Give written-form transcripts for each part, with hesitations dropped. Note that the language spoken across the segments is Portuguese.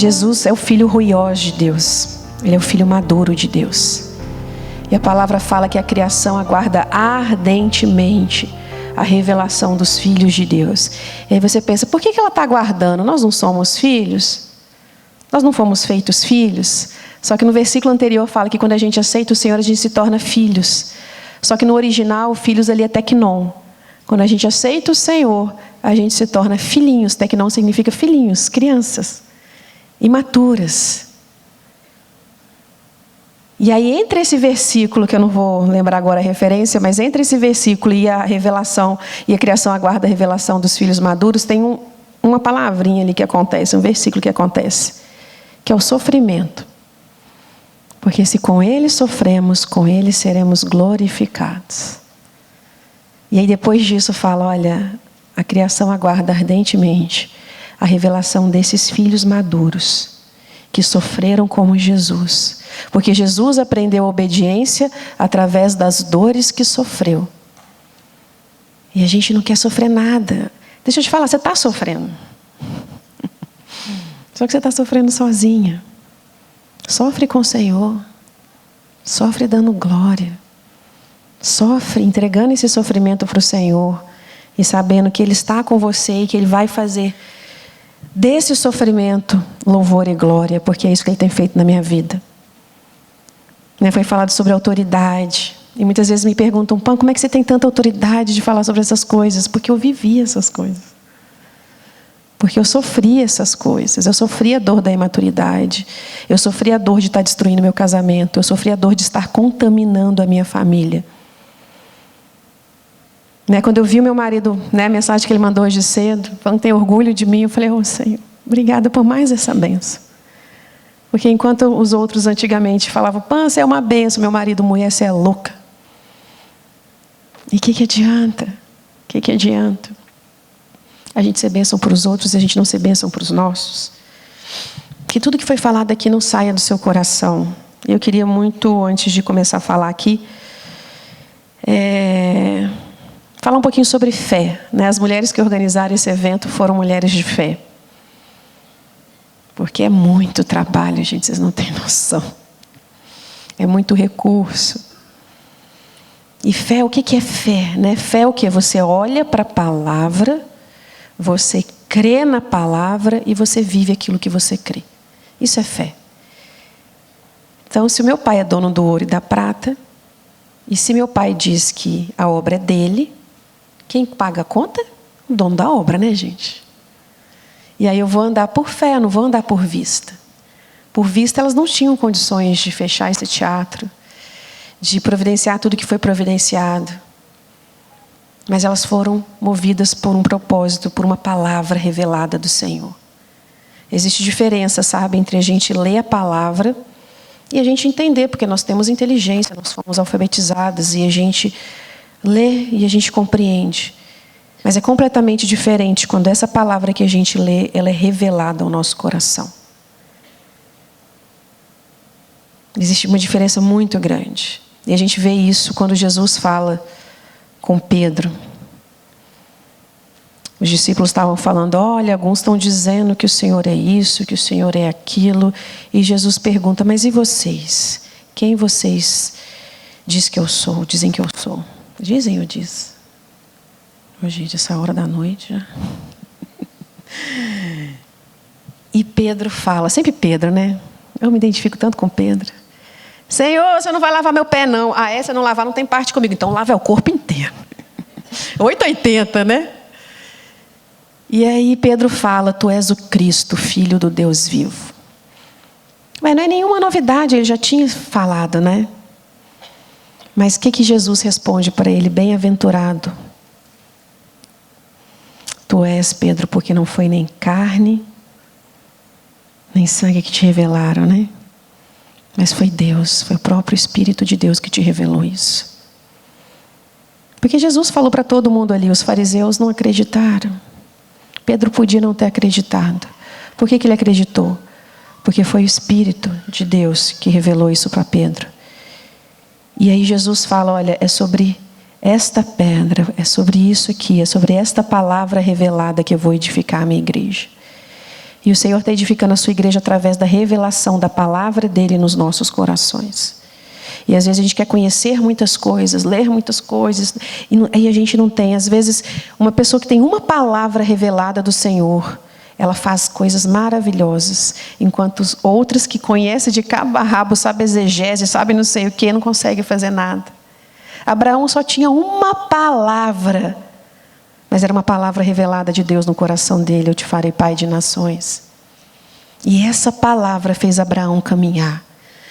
Jesus é o filho ruiós de Deus. Ele é o filho maduro de Deus. E a palavra fala que a criação aguarda ardentemente a revelação dos filhos de Deus. E aí você pensa, por que ela está aguardando? Nós não somos filhos? Nós não fomos feitos filhos? Só que no versículo anterior fala que quando a gente aceita o Senhor, a gente se torna filhos. Só que no original, filhos ali é teknon. Quando a gente aceita o Senhor, a gente se torna filhinhos. Teknon significa filhinhos, crianças, imaturas. E aí, entre esse versículo, que eu não vou lembrar agora a referência, mas entre esse versículo e a revelação, e a criação aguarda a revelação dos filhos maduros, tem uma palavrinha ali que acontece, um versículo que acontece, que é o sofrimento. Porque se com ele sofremos, com ele seremos glorificados. E aí depois disso fala, olha, a criação aguarda ardentemente a revelação desses filhos maduros, que sofreram como Jesus. Porque Jesus aprendeu a obediência através das dores que sofreu. E a gente não quer sofrer nada. Deixa eu te falar, você está sofrendo. Só que você está sofrendo sozinha. Sofre com o Senhor. Sofre dando glória. Sofre entregando esse sofrimento para o Senhor. E sabendo que Ele está com você e que Ele vai fazer desse sofrimento louvor e glória. Porque é isso que Ele tem feito na minha vida. Foi falado sobre autoridade. E muitas vezes me perguntam, Pam, como é que você tem tanta autoridade de falar sobre essas coisas? Porque eu vivi essas coisas. Porque eu sofri essas coisas. Eu sofri a dor da imaturidade. Eu sofri a dor de estar destruindo meu casamento. Eu sofri a dor de estar contaminando a minha família. Quando eu vi o meu marido, a mensagem que ele mandou hoje cedo, falando que tem orgulho de mim, eu falei, Senhor, obrigada por mais essa bênção. Porque enquanto os outros antigamente falavam, Pam, você é uma benção, meu marido, mulher, você é louca. E o que adianta? O que adianta? A gente ser bênção para os outros e a gente não ser bênção para os nossos. Que tudo que foi falado aqui não saia do seu coração. Eu queria muito, antes de começar a falar aqui, falar um pouquinho sobre fé. As mulheres que organizaram esse evento foram mulheres de fé. Porque é muito trabalho, gente, vocês não têm noção. É muito recurso. E fé, o que é fé? Fé é o quê? Você olha para a palavra, você crê na palavra e você vive aquilo que você crê. Isso é fé. Então, se o meu pai é dono do ouro e da prata, e se meu pai diz que a obra é dele, quem paga a conta? O dono da obra, gente? E aí eu vou andar por fé, não vou andar por vista. Por vista, elas não tinham condições de fechar esse teatro, de providenciar tudo que foi providenciado. Mas elas foram movidas por um propósito, por uma palavra revelada do Senhor. Existe diferença, sabe, entre a gente ler a palavra e a gente entender, porque nós temos inteligência, nós fomos alfabetizadas e a gente lê e a gente compreende. Mas é completamente diferente quando essa palavra que a gente lê, ela é revelada ao nosso coração. Existe uma diferença muito grande. E a gente vê isso quando Jesus fala com Pedro. Os discípulos estavam falando, olha, alguns estão dizendo que o Senhor é isso, que o Senhor é aquilo. E Jesus pergunta, mas e vocês? Quem vocês dizem que eu sou? Dizem que eu sou? Dizem ou diz? Hoje, essa hora da noite já. E Pedro fala, sempre Pedro, Eu me identifico tanto com Pedro. Senhor, você não vai lavar meu pé, não. Ah, se eu não lavar, não tem parte comigo. Então lava o corpo inteiro. 880, E aí Pedro fala, tu és o Cristo, Filho do Deus vivo. Mas não é nenhuma novidade, ele já tinha falado, Mas o que Jesus responde para ele? Bem-aventurado. Tu és, Pedro, porque não foi nem carne, nem sangue que te revelaram, Mas foi Deus, foi o próprio Espírito de Deus que te revelou isso. Porque Jesus falou para todo mundo ali, os fariseus não acreditaram. Pedro podia não ter acreditado. Por que ele acreditou? Porque foi o Espírito de Deus que revelou isso para Pedro. E aí Jesus fala, olha, é sobre esta pedra, é sobre isso aqui, é sobre esta palavra revelada que eu vou edificar a minha igreja. E o Senhor está edificando a sua igreja através da revelação da palavra dele nos nossos corações. E às vezes a gente quer conhecer muitas coisas, ler muitas coisas, e aí a gente não tem. Às vezes, uma pessoa que tem uma palavra revelada do Senhor, ela faz coisas maravilhosas, enquanto os outros que conhecem de cabo a rabo, sabem exegese, sabem não sei o que, não conseguem fazer nada. Abraão só tinha uma palavra, mas era uma palavra revelada de Deus no coração dele: eu te farei pai de nações. E essa palavra fez Abraão caminhar.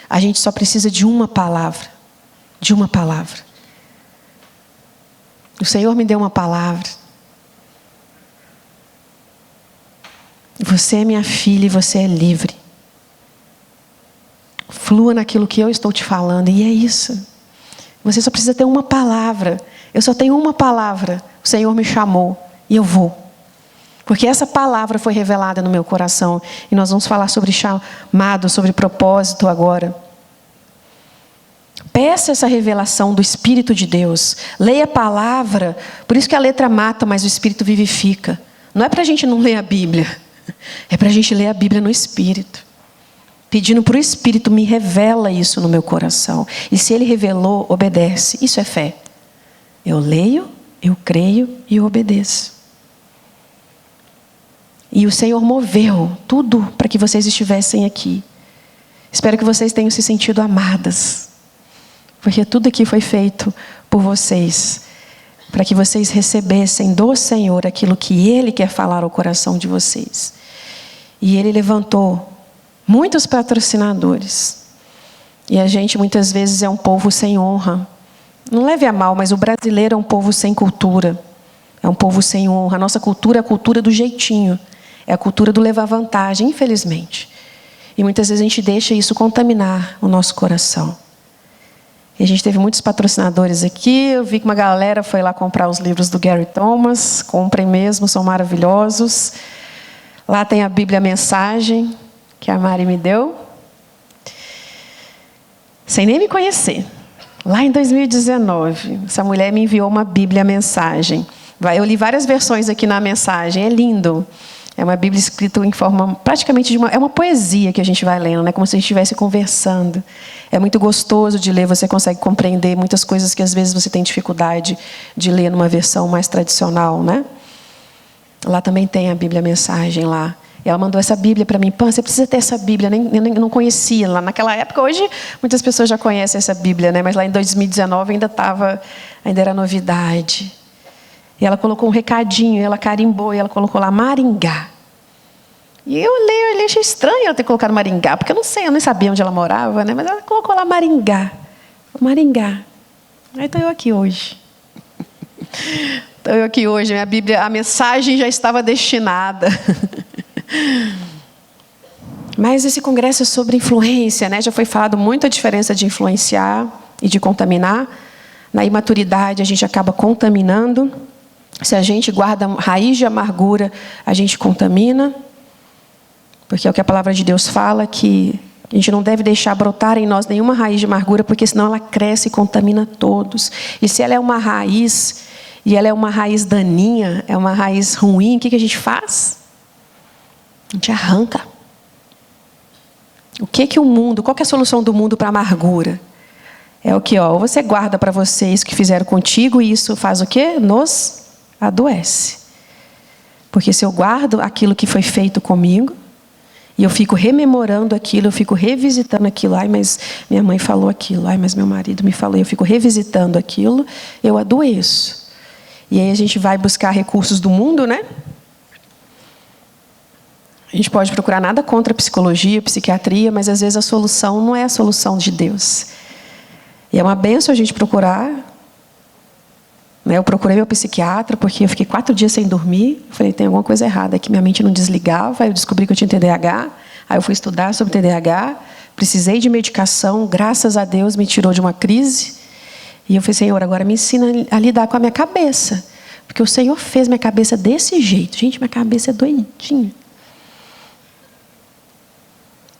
A gente só precisa de uma palavra. De uma palavra. O Senhor me deu uma palavra. Você é minha filha e você é livre. Flua naquilo que eu estou te falando. E é isso. Você só precisa ter uma palavra. Eu só tenho uma palavra. O Senhor me chamou e eu vou. Porque essa palavra foi revelada no meu coração. E nós vamos falar sobre chamado, sobre propósito agora. Peça essa revelação do Espírito de Deus. Leia a palavra. Por isso que a letra mata, mas o Espírito vivifica. Não é para a gente não ler a Bíblia. É para a gente ler a Bíblia no Espírito. Pedindo para o Espírito, me revela isso no meu coração. E se Ele revelou, obedece. Isso é fé. Eu leio, eu creio e eu obedeço. E o Senhor moveu tudo para que vocês estivessem aqui. Espero que vocês tenham se sentido amadas. Porque tudo aqui foi feito por vocês. Para que vocês recebessem do Senhor aquilo que Ele quer falar ao coração de vocês. E Ele levantou muitos patrocinadores. E a gente muitas vezes é um povo sem honra. Não leve a mal, mas o brasileiro é um povo sem cultura. É um povo sem honra. A nossa cultura é a cultura do jeitinho. É a cultura do levar vantagem, infelizmente. E muitas vezes a gente deixa isso contaminar o nosso coração. E a gente teve muitos patrocinadores aqui. Eu vi que uma galera foi lá comprar os livros do Gary Thomas. Comprem mesmo, são maravilhosos. Lá tem a Bíblia Mensagem, que a Mari me deu. Sem nem me conhecer. Lá em 2019, essa mulher me enviou uma Bíblia Mensagem. Eu li várias versões aqui na mensagem. É lindo. É uma Bíblia escrita em forma praticamente de é uma poesia que a gente vai lendo, né? Como se a gente estivesse conversando. É muito gostoso de ler, você consegue compreender muitas coisas que às vezes você tem dificuldade de ler numa versão mais tradicional, né? Lá também tem a Bíblia Mensagem lá. E ela mandou essa Bíblia para mim. Pã, você precisa ter essa Bíblia. Eu não conhecia lá naquela época. Hoje muitas pessoas já conhecem essa Bíblia, né? Mas lá em 2019 ainda era novidade. E ela colocou um recadinho, ela carimbou e ela colocou lá Maringá. E eu olhei, achei estranho ela ter colocado Maringá, porque eu nem sabia onde ela morava, né? Mas ela colocou lá Maringá. Maringá. Aí estou eu aqui hoje. Estou eu aqui hoje, minha Bíblia, a mensagem já estava destinada. Mas esse congresso é sobre influência, né? Já foi falado muito a diferença de influenciar e de contaminar. Na imaturidade a gente acaba contaminando. Se a gente guarda raiz de amargura, a gente contamina. Porque é o que a palavra de Deus fala, que a gente não deve deixar brotar em nós nenhuma raiz de amargura, porque senão ela cresce e contamina todos. E se ela é uma raiz, e ela é uma raiz daninha, é uma raiz ruim, o que a gente faz? A gente arranca. Qual que é a solução do mundo para a amargura? É o que, ou você guarda para você isso que fizeram contigo, e isso faz o quê? Nos adoece. Porque se eu guardo aquilo que foi feito comigo, e eu fico rememorando aquilo, eu fico revisitando aquilo. Ai, mas minha mãe falou aquilo. Ai, mas meu marido me falou. Eu fico revisitando aquilo, eu adoeço. E aí a gente vai buscar recursos do mundo, né? A gente pode procurar nada contra a psicologia, a psiquiatria, mas às vezes a solução não é a solução de Deus. E é uma bênção a gente procurar. Eu procurei meu psiquiatra porque eu fiquei 4 dias sem dormir. Eu falei, tem alguma coisa errada aqui, minha mente não desligava. Aí eu descobri que eu tinha TDAH. Aí eu fui estudar sobre TDAH. Precisei de medicação. Graças a Deus me tirou de uma crise. E eu falei, Senhor, agora me ensina a lidar com a minha cabeça. Porque o Senhor fez minha cabeça desse jeito. Gente, minha cabeça é doidinha.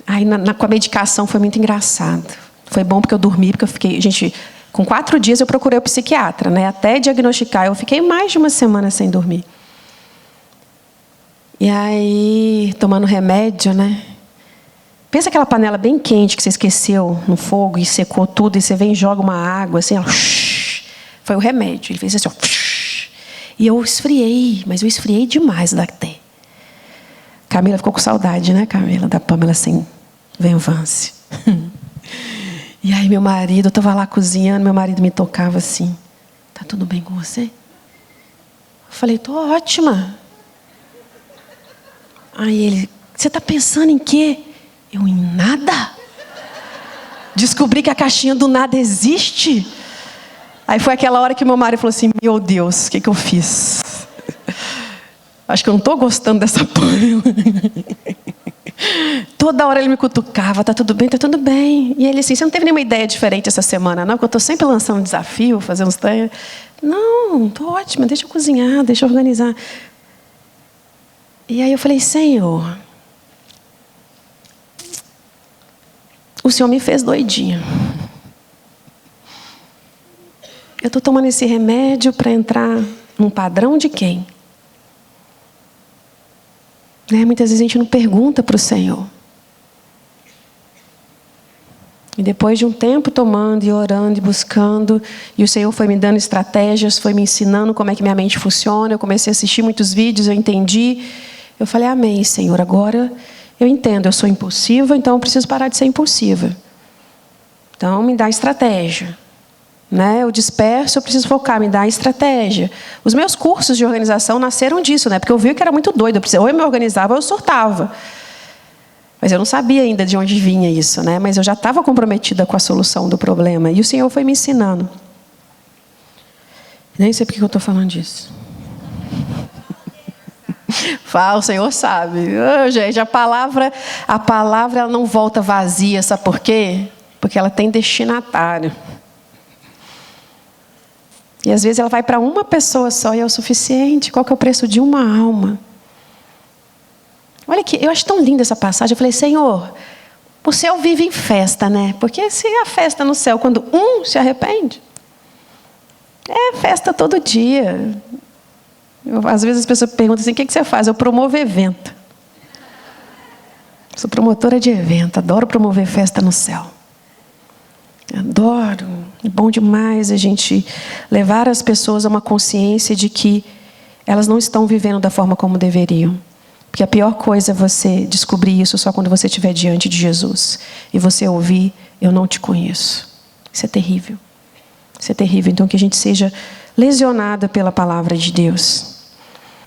Aí com a medicação foi muito engraçado. Foi bom porque eu dormi, porque eu fiquei... Gente, com 4 dias eu procurei o psiquiatra, né? Até diagnosticar. Eu fiquei mais de uma semana sem dormir. E aí, tomando remédio, né? Pensa aquela panela bem quente que você esqueceu no fogo e secou tudo, e você vem e joga uma água assim, ó. Foi o remédio. Ele fez assim, ó. E eu esfriei, mas eu esfriei demais até. Camila ficou com saudade, né, Camila? Da Pamela sem venvance. E aí meu marido, eu estava lá cozinhando, meu marido me tocava assim. Tá tudo bem com você? Eu falei, tô ótima. Aí ele, você está pensando em quê? Eu, em nada. Descobri que a caixinha do nada existe. Aí foi aquela hora que meu marido falou assim, meu Deus, o que eu fiz? Acho que eu não estou gostando dessa panela. Toda hora ele me cutucava, tá tudo bem, tá tudo bem. E ele assim, você não teve nenhuma ideia diferente essa semana, não? Porque eu estou sempre lançando um desafio, fazendo uns treinos. Não, estou ótima, deixa eu cozinhar, deixa eu organizar. E aí eu falei, Senhor, o Senhor me fez doidinha. Eu estou tomando esse remédio para entrar num padrão de quem? Né? Muitas vezes a gente não pergunta para o Senhor. E depois de um tempo tomando e orando e buscando, e o Senhor foi me dando estratégias, foi me ensinando como é que minha mente funciona, eu comecei a assistir muitos vídeos, eu entendi. Eu falei, amém, Senhor, agora eu entendo, eu sou impulsiva, então eu preciso parar de ser impulsiva. Então me dá estratégia. Né? Eu disperso, eu preciso focar, me dá estratégia. Os meus cursos de organização nasceram disso, né? Porque eu vi que era muito doido. Ou eu me organizava ou eu surtava. Mas eu não sabia ainda de onde vinha isso, né? Mas eu já estava comprometida com a solução do problema. E o Senhor foi me ensinando. Nem sei por que eu estou falando disso. Fala, o Senhor sabe. Oh, gente, a palavra ela não volta vazia, sabe por quê? Porque ela tem destinatário. E às vezes ela vai para uma pessoa só e é o suficiente. Qual que é o preço de uma alma? Olha aqui, eu acho tão linda essa passagem. Eu falei, Senhor, o céu vive em festa, né? Porque se a festa no céu, quando um se arrepende, é festa todo dia. Às vezes as pessoas perguntam assim, o que você faz? Eu promovo evento. Sou promotora de evento, adoro promover festa no céu. Adoro. É bom demais a gente levar as pessoas a uma consciência de que elas não estão vivendo da forma como deveriam. Porque a pior coisa é você descobrir isso só quando você estiver diante de Jesus. E você ouvir, eu não te conheço. Isso é terrível. Isso é terrível. Então que a gente seja lesionada pela palavra de Deus.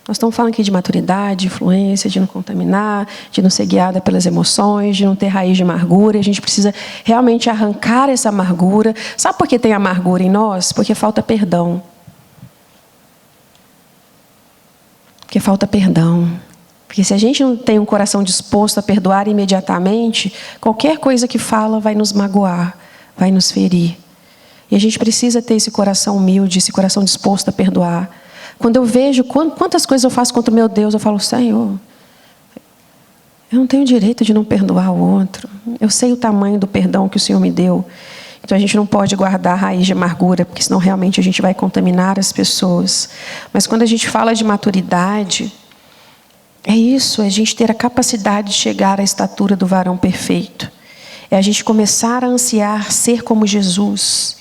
Nós estamos falando aqui de maturidade, de influência, de não contaminar, de não ser guiada pelas emoções, de não ter raiz de amargura. A gente precisa realmente arrancar essa amargura. Sabe por que tem amargura em nós? Porque falta perdão. Porque falta perdão. Porque se a gente não tem um coração disposto a perdoar imediatamente, qualquer coisa que fala vai nos magoar, vai nos ferir. E a gente precisa ter esse coração humilde, esse coração disposto a perdoar. Quando eu vejo quantas coisas eu faço contra o meu Deus, eu falo, Senhor, eu não tenho direito de não perdoar o outro. Eu sei o tamanho do perdão que o Senhor me deu. Então a gente não pode guardar raiz de amargura, porque senão realmente a gente vai contaminar as pessoas. Mas quando a gente fala de maturidade, é isso, é a gente ter a capacidade de chegar à estatura do varão perfeito. É a gente começar a ansiar ser como Jesus.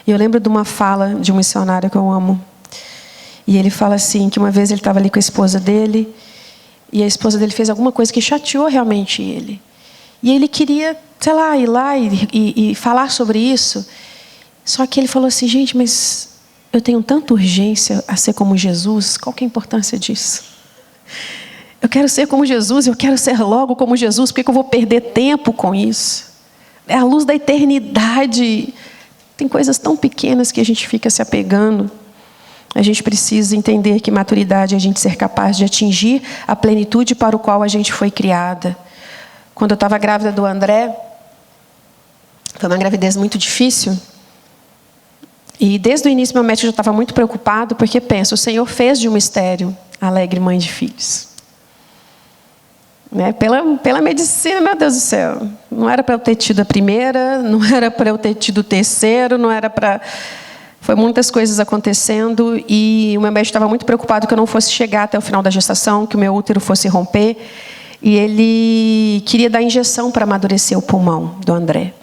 E eu lembro de uma fala de um missionário que eu amo. E ele fala assim, que uma vez ele estava ali com a esposa dele, e a esposa dele fez alguma coisa que chateou realmente ele. E ele queria, sei lá, ir lá e falar sobre isso. Só que ele falou assim, gente, mas eu tenho tanta urgência a ser como Jesus, qual que é a importância disso? Eu quero ser como Jesus, eu quero ser logo como Jesus, por que eu vou perder tempo com isso? É a luz da eternidade. Tem coisas tão pequenas que a gente fica se apegando. A gente precisa entender que maturidade é a gente ser capaz de atingir a plenitude para o qual a gente foi criada. Quando eu estava grávida do André, foi uma gravidez muito difícil. E desde o início meu médico já estava muito preocupado, porque pensa, o Senhor fez de um mistério alegre mãe de filhos. Né? Pela medicina, meu Deus do céu. Não era para eu ter tido a primeira, não era para eu ter tido o terceiro, não era para... Foi muitas coisas acontecendo e o meu médico estava muito preocupado que eu não fosse chegar até o final da gestação, que o meu útero fosse romper. E ele queria dar injeção para amadurecer o pulmão do André.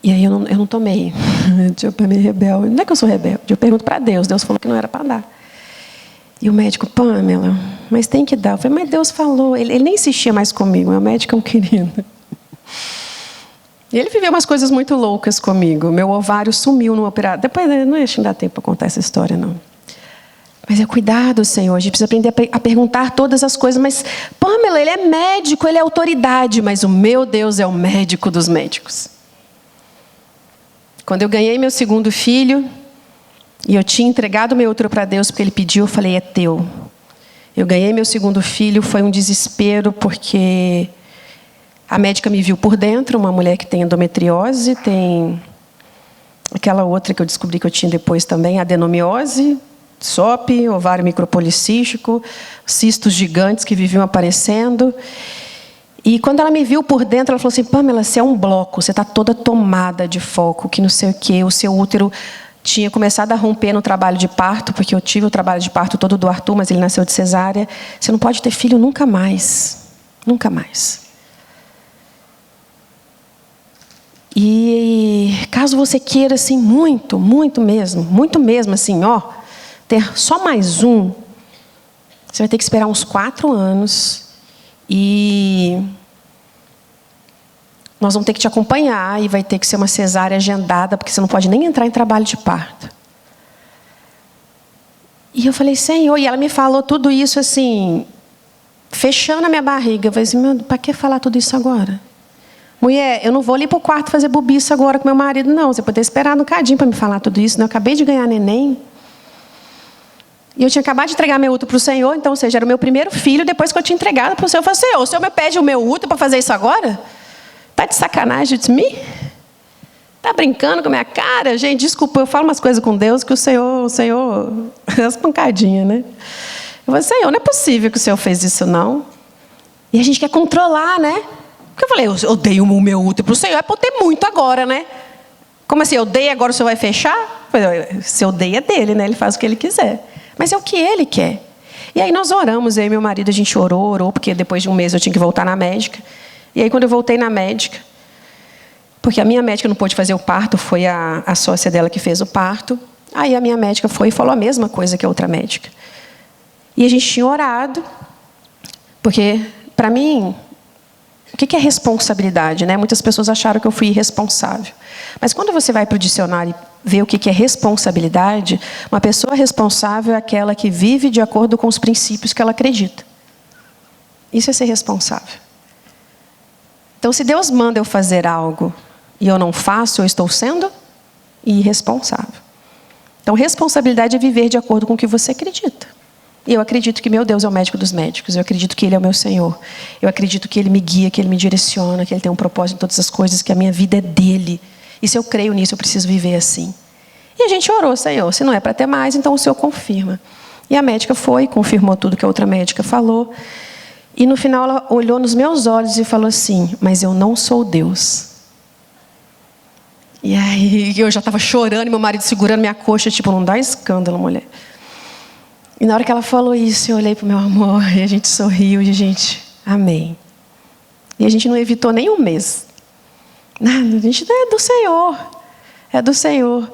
E aí eu não tomei. Eu meio rebelde. Não é que eu sou rebelde. Eu pergunto para Deus. Deus falou que não era para dar. E o médico, Pamela, mas tem que dar. Eu falei, mas Deus falou. Ele nem insistia mais comigo. Meu médico é um querido. E ele viveu umas coisas muito loucas comigo. Meu ovário sumiu no operário. Depois, não ia dar tempo para contar essa história, não. Mas é cuidado, Senhor. A gente precisa aprender a perguntar todas as coisas. Mas, Pamela, ele é médico, ele é autoridade. Mas o meu Deus é o médico dos médicos. Quando eu ganhei meu segundo filho, e eu tinha entregado meu útero para Deus, porque Ele pediu, eu falei, é teu. Eu ganhei meu segundo filho, foi um desespero, porque a médica me viu por dentro, uma mulher que tem endometriose, tem aquela outra que eu descobri que eu tinha depois também, adenomiose, SOP, ovário micropolicístico, cistos gigantes que viviam aparecendo. E quando ela me viu por dentro, ela falou assim, Pamela, você é um bloco, você está toda tomada de foco, que não sei o quê, o seu útero tinha começado a romper no trabalho de parto, porque eu tive o trabalho de parto todo do Arthur, mas ele nasceu de cesárea. Você não pode ter filho nunca mais. Nunca mais. E caso você queira, assim, muito mesmo, assim, ó, ter só mais um, você vai ter que esperar uns 4 anos e nós vamos ter que te acompanhar e vai ter que ser uma cesárea agendada, porque você não pode nem entrar em trabalho de parto. E eu falei, Senhor, e ela me falou tudo isso assim, fechando a minha barriga. Eu falei assim, meu, para que falar tudo isso agora? Mulher, eu não vou ali para o quarto fazer bobiça agora com meu marido, não. Você pode ter esperado um cadinho para me falar tudo isso. Não, eu acabei de ganhar neném. E eu tinha acabado de entregar meu útero para o Senhor, então, ou seja, era o meu primeiro filho, depois que eu tinha entregado para o Senhor. Eu falei, Senhor, o Senhor me pede o meu útero para fazer isso agora? Tá de sacanagem de mim? Tá brincando com a minha cara? Gente, desculpa, eu falo umas coisas com Deus que o Senhor, as pancadinhas, né? Eu falei, Senhor, não é possível que o Senhor fez isso, não. E a gente quer controlar, né? Porque eu falei, eu dei o meu útero para o Senhor, é para eu ter muito agora, né? Como assim, eu dei, agora o Senhor vai fechar? Se eu dei, é dele, né? Ele faz o que ele quiser. Mas é o que ele quer. E aí nós oramos, eu e meu marido, a gente orou, porque depois de um mês eu tinha que voltar na médica. E aí quando eu voltei na médica, porque a minha médica não pôde fazer o parto, foi a sócia dela que fez o parto. Aí a minha médica foi e falou a mesma coisa que a outra médica. E a gente tinha orado, porque, para mim, o que é responsabilidade, né? Muitas pessoas acharam que eu fui irresponsável. Mas quando você vai para o dicionário e vê o que é responsabilidade, uma pessoa responsável é aquela que vive de acordo com os princípios que ela acredita. Isso é ser responsável. Então, se Deus manda eu fazer algo e eu não faço, eu estou sendo irresponsável. Então, responsabilidade é viver de acordo com o que você acredita. E eu acredito que meu Deus é o médico dos médicos. Eu acredito que Ele é o meu Senhor. Eu acredito que Ele me guia, que Ele me direciona, que Ele tem um propósito em todas as coisas, que a minha vida é dEle. E se eu creio nisso, eu preciso viver assim. E a gente orou, Senhor, se não é para ter mais, então o Senhor confirma. E a médica foi, confirmou tudo que a outra médica falou. E no final ela olhou nos meus olhos e falou assim, mas eu não sou Deus. E aí eu já estava chorando e meu marido segurando minha coxa, tipo, não dá escândalo, mulher. E na hora que ela falou isso, eu olhei para o meu amor e a gente sorriu e a gente, amém. E a gente não evitou nem um mês. Nada, a gente é do Senhor. É do Senhor.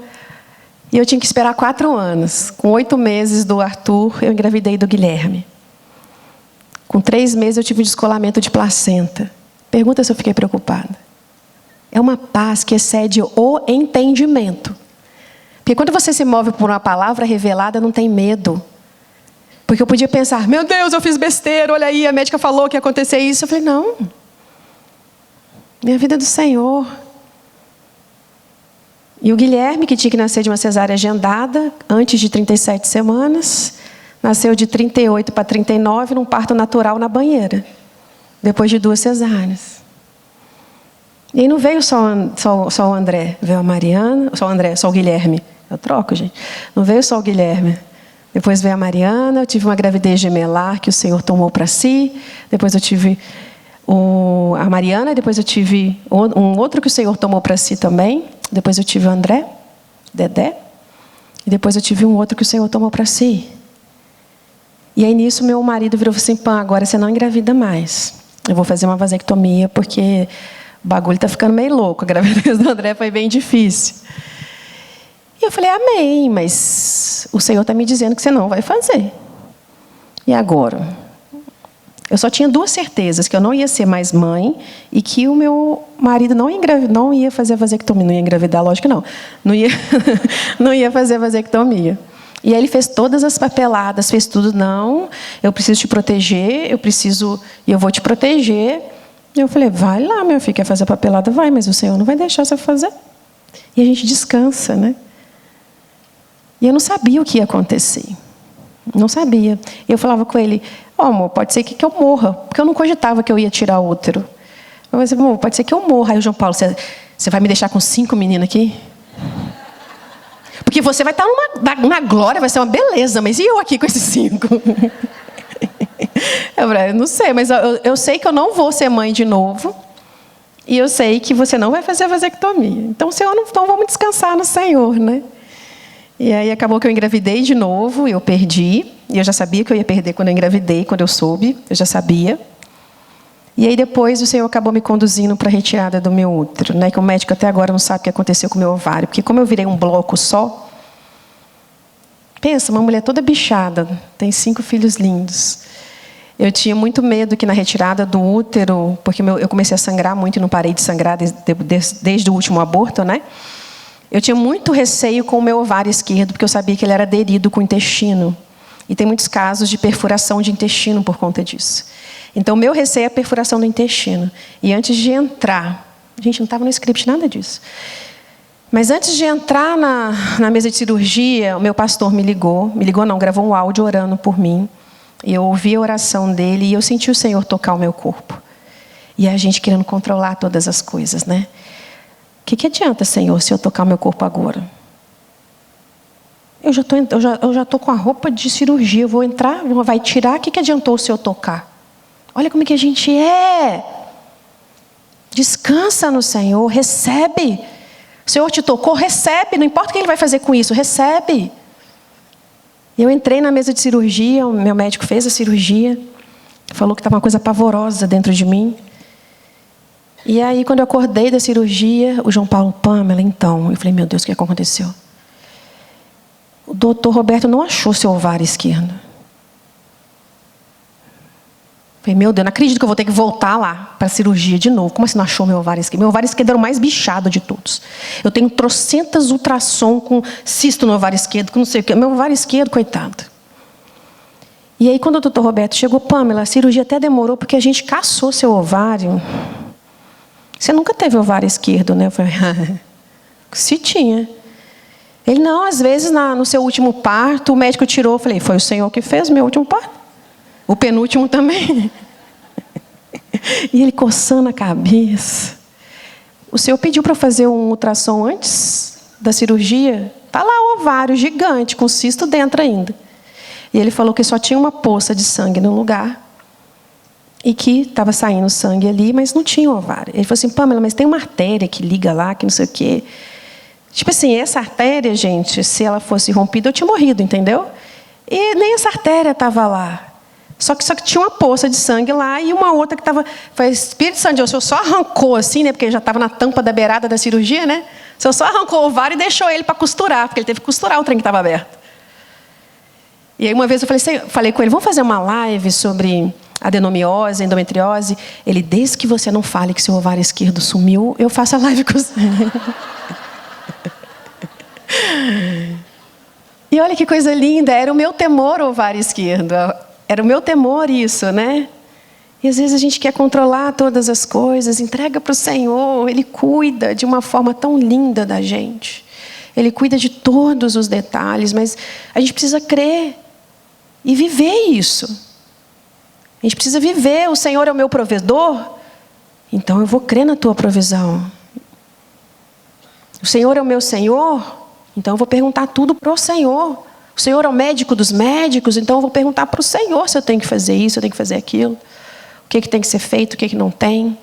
E eu tinha que esperar 4 anos. Com 8 meses do Arthur, eu engravidei do Guilherme. Com 3 meses eu tive um descolamento de placenta. Pergunta se eu fiquei preocupada. É uma paz que excede o entendimento. Porque quando você se move por uma palavra revelada, não tem medo. Porque eu podia pensar, meu Deus, eu fiz besteira, olha aí, a médica falou que ia acontecer isso. Eu falei, não. Minha vida é do Senhor. E o Guilherme, que tinha que nascer de uma cesárea agendada, antes de 37 semanas, nasceu de 38 para 39, num parto natural na banheira. Depois de 2 cesáreas. E aí não veio só o André, veio a Mariana, só o Guilherme. Eu troco, gente. Não veio só o Guilherme. Depois veio a Mariana, eu tive uma gravidez gemelar que o Senhor tomou para si. Depois eu tive a Mariana, depois eu tive um outro que o Senhor tomou para si também. Depois eu tive o André. Dedé. E depois eu tive um outro que o Senhor tomou para si. E aí nisso meu marido virou e falou assim: Pã, agora você não engravida mais. Eu vou fazer uma vasectomia porque o bagulho está ficando meio louco. A gravidez do André foi bem difícil. E eu falei: amém, mas o Senhor está me dizendo que você não vai fazer. E agora? Eu só tinha duas certezas: que eu não ia ser mais mãe e que o meu marido não ia fazer a vasectomia. Não ia engravidar, lógico que não. Não ia fazer a vasectomia. E aí ele fez todas as papeladas, fez tudo. Não, eu preciso te proteger, eu vou te proteger. E eu falei: vai lá, meu filho, quer fazer a papelada? Vai, mas o Senhor não vai deixar você fazer. E a gente descansa, né? E eu não sabia o que ia acontecer. Não sabia. Eu falava com ele: amor, pode ser que eu morra. Porque eu não cogitava que eu ia tirar o útero. Eu falei: amor, pode ser que eu morra. Aí o João Paulo: você vai me deixar com 5 meninos aqui? Porque você vai estar na glória, vai ser uma beleza. Mas e eu aqui com esses 5? Eu não sei, mas eu sei que eu não vou ser mãe de novo. E eu sei que você não vai fazer a vasectomia. Então, então vamos descansar no Senhor, né? E aí acabou que eu engravidei de novo, eu perdi. E eu já sabia que eu ia perder quando eu engravidei, quando eu soube, eu já sabia. E aí depois o Senhor acabou me conduzindo para a retirada do meu útero, né? Que o médico até agora não sabe o que aconteceu com o meu ovário. Porque como eu virei um bloco só, pensa, uma mulher toda bichada, tem 5 filhos lindos. Eu tinha muito medo que na retirada do útero, porque eu comecei a sangrar muito e não parei de sangrar desde o último aborto, né? Eu tinha muito receio com o meu ovário esquerdo, porque eu sabia que ele era aderido com o intestino. E tem muitos casos de perfuração de intestino por conta disso. Então, o meu receio é a perfuração do intestino. E antes de entrar... Gente, não estava no script nada disso. Mas antes de entrar na mesa de cirurgia, o meu pastor me ligou. Me ligou não, gravou um áudio orando por mim. E eu ouvi a oração dele e eu senti o Senhor tocar o meu corpo. E a gente querendo controlar todas as coisas, né? O que adianta, Senhor, se eu tocar o meu corpo agora? Eu já estou com a roupa de cirurgia, eu vou entrar, vai tirar, o que adiantou se eu tocar? Olha como é que a gente é. Descansa no Senhor, recebe. O Senhor te tocou, recebe, não importa o que Ele vai fazer com isso, recebe. Eu entrei na mesa de cirurgia, o meu médico fez a cirurgia, falou que estava uma coisa pavorosa dentro de mim. E aí, quando eu acordei da cirurgia, o João Paulo: Pâmela, então. Eu falei: meu Deus, o que aconteceu? O doutor Roberto não achou seu ovário esquerdo. Eu falei: meu Deus, não acredito que eu vou ter que voltar lá para a cirurgia de novo. Como assim não achou meu ovário esquerdo? Meu ovário esquerdo era o mais bichado de todos. Eu tenho trocentas ultrassom com cisto no ovário esquerdo, com não sei o quê. Meu ovário esquerdo, coitado. E aí, quando o doutor Roberto chegou: Pâmela, a cirurgia até demorou porque a gente caçou seu ovário. Você nunca teve ovário esquerdo, né? Eu falei: se tinha. Ele: não, às vezes no seu último parto, o médico tirou. Eu falei: foi o Senhor que fez o meu último parto? O penúltimo também. E ele coçando a cabeça. O Senhor pediu para fazer um ultrassom antes da cirurgia. Está lá o ovário gigante, com cisto dentro ainda. E ele falou que só tinha uma poça de sangue no lugar. E que estava saindo sangue ali, mas não tinha ovário. Ele falou assim: Pâmela, mas tem uma artéria que liga lá, que não sei o quê. Tipo assim, essa artéria, gente, se ela fosse rompida, eu tinha morrido, entendeu? E nem essa artéria estava lá. Só que tinha uma poça de sangue lá e uma outra que estava... Foi Espírito Santo de Deus, o Senhor só arrancou assim, né? Porque já estava na tampa da beirada da cirurgia, né? O Senhor só arrancou o ovário e deixou ele para costurar, porque ele teve que costurar o trem que estava aberto. E aí uma vez eu falei com ele: vamos fazer uma live sobre adenomiose, endometriose. Ele: desde que você não fale que seu ovário esquerdo sumiu, eu faço a live com você. E olha que coisa linda, era o meu temor o ovário esquerdo. Era o meu temor isso, né? E às vezes a gente quer controlar todas as coisas, entrega para o Senhor, Ele cuida de uma forma tão linda da gente. Ele cuida de todos os detalhes, mas a gente precisa crer e viver isso. A gente precisa viver: o Senhor é o meu provedor, então eu vou crer na tua provisão. O Senhor é o meu Senhor, então eu vou perguntar tudo para o Senhor. O Senhor é o médico dos médicos, então eu vou perguntar para o Senhor se eu tenho que fazer isso, se eu tenho que fazer aquilo. O que tem que ser feito, o que não tem.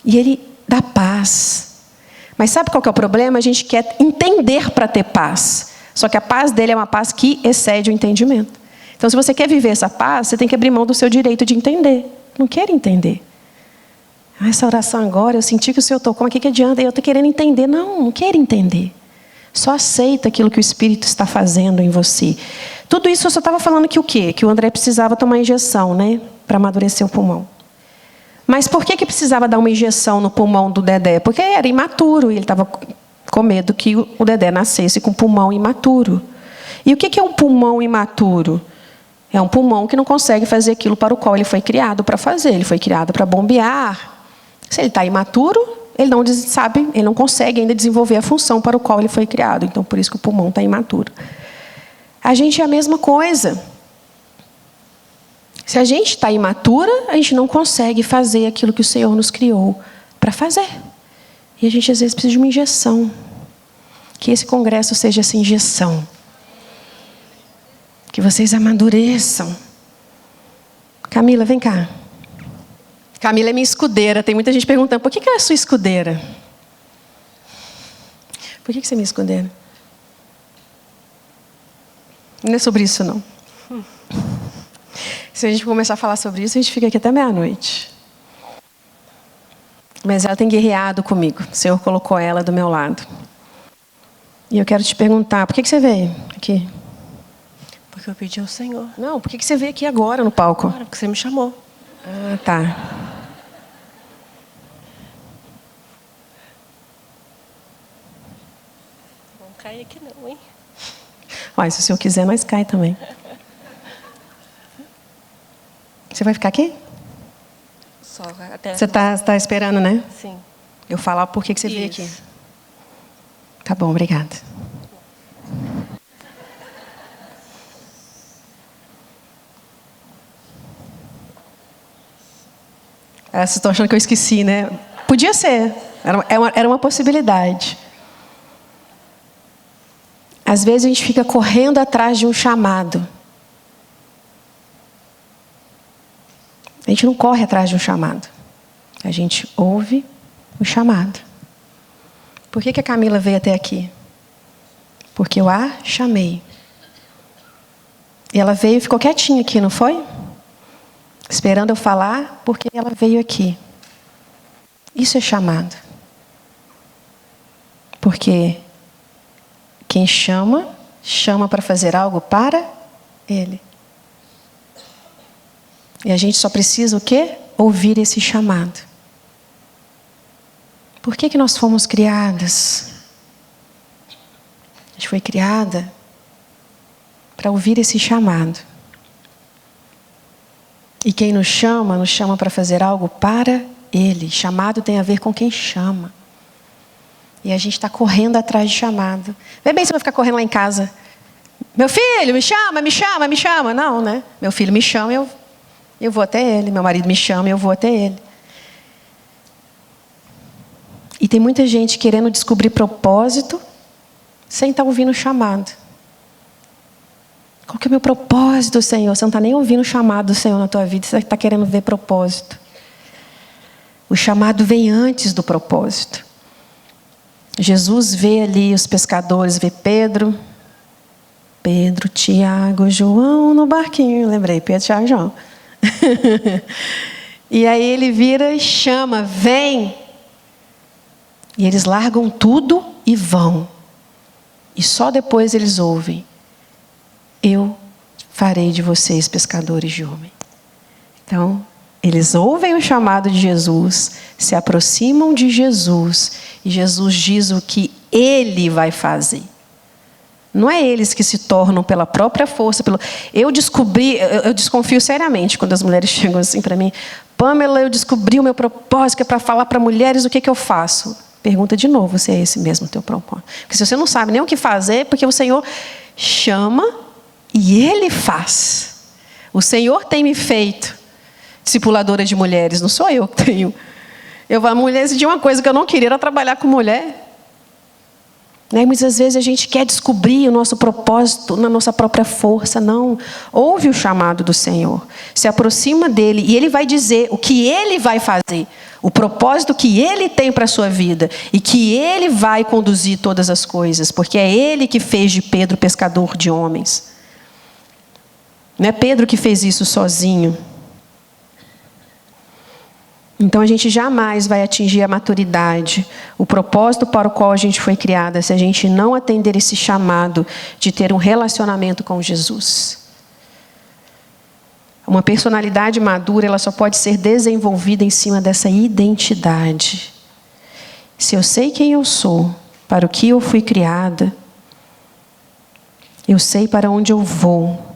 E Ele dá paz. Mas sabe qual que é o problema? A gente quer entender para ter paz. Só que a paz dele é uma paz que excede o entendimento. Então, se você quer viver essa paz, você tem que abrir mão do seu direito de entender. Não quero entender. Essa oração agora, eu senti que o Senhor tocou, mas o que adianta? Eu estou querendo entender. Não quero entender. Só aceita aquilo que o Espírito está fazendo em você. Tudo isso eu só estava falando que o quê? Que o André precisava tomar injeção, né? Para amadurecer o pulmão. Mas por que precisava dar uma injeção no pulmão do Dedé? Porque era imaturo e ele estava com medo que o Dedé nascesse com pulmão imaturo. E o que é um pulmão imaturo? É um pulmão que não consegue fazer aquilo para o qual ele foi criado para fazer. Ele foi criado para bombear. Se ele está imaturo, ele não sabe, ele não consegue ainda desenvolver a função para o qual ele foi criado. Então, por isso que o pulmão está imaturo. A gente é a mesma coisa. Se a gente está imatura, a gente não consegue fazer aquilo que o Senhor nos criou para fazer. E a gente, às vezes, precisa de uma injeção. Que esse congresso seja essa injeção. Que vocês amadureçam. Camila, vem cá. Camila é minha escudeira. Tem muita gente perguntando, por que ela é sua escudeira? Por que você é minha escudeira? Não é sobre isso, não. Se a gente começar a falar sobre isso, a gente fica aqui até meia-noite. Mas ela tem guerreado comigo. O Senhor colocou ela do meu lado. E eu quero te perguntar, por que você veio aqui? Porque eu pedi ao Senhor. Não, por que você veio aqui agora no palco? Agora, porque você me chamou. Ah, tá. Não cai aqui não, hein? Olha, se o Senhor quiser, nós cai também. Você vai ficar aqui? Só até... Você está esperando, né? Sim. Eu falar por que você veio Isso. aqui. Tá bom, obrigada. Vocês estão achando que eu esqueci, né? Podia ser. Era uma possibilidade. Às vezes a gente fica correndo atrás de um chamado. A gente não corre atrás de um chamado. A gente ouve o chamado. Por que a Camila veio até aqui? Porque eu a chamei. E ela veio e ficou quietinha aqui, não foi? Esperando eu falar, porque ela veio aqui. Isso é chamado. Porque quem chama, chama para fazer algo para Ele. E a gente só precisa o quê? Ouvir esse chamado. Por que nós fomos criadas? A gente foi criada para ouvir esse chamado. E quem nos chama para fazer algo para Ele. Chamado tem a ver com quem chama. E a gente está correndo atrás de chamado. Vê bem se vai ficar correndo lá em casa. Meu filho, me chama, me chama, me chama. Não, né? Meu filho me chama, eu vou até ele. Meu marido me chama, eu vou até ele. E tem muita gente querendo descobrir propósito sem estar ouvindo o chamado. Qual que é o meu propósito, Senhor? Você não está nem ouvindo o chamado do Senhor na tua vida. Você está querendo ver propósito. O chamado vem antes do propósito. Jesus vê ali os pescadores, vê Pedro, Tiago, João no barquinho. Lembrei, Pedro, Tiago e João. E aí ele vira e chama, vem. E eles largam tudo e vão. E só depois eles ouvem. Eu farei de vocês pescadores de homem. Então, eles ouvem o chamado de Jesus, se aproximam de Jesus, e Jesus diz o que Ele vai fazer. Não é eles que se tornam pela própria força. Eu desconfio seriamente quando as mulheres chegam assim para mim. Pamela, eu descobri o meu propósito, que é para falar para mulheres o que eu faço. Pergunta de novo se é esse mesmo o teu propósito. Porque se você não sabe nem o que fazer, porque o Senhor chama e Ele faz. O Senhor tem me feito discipuladora de mulheres, não sou eu que tenho. A mulher, de uma coisa que eu não queria era trabalhar com mulher. Né? Muitas vezes a gente quer descobrir o nosso propósito na nossa própria força. Não. Ouve o chamado do Senhor. Se aproxima dele e ele vai dizer o que ele vai fazer. O propósito que ele tem para a sua vida. E que ele vai conduzir todas as coisas. Porque é ele que fez de Pedro pescador de homens. Não é Pedro que fez isso sozinho. Então a gente jamais vai atingir a maturidade, o propósito para o qual a gente foi criada, se a gente não atender esse chamado de ter um relacionamento com Jesus. Uma personalidade madura, ela só pode ser desenvolvida em cima dessa identidade. Se eu sei quem eu sou, para o que eu fui criada, eu sei para onde eu vou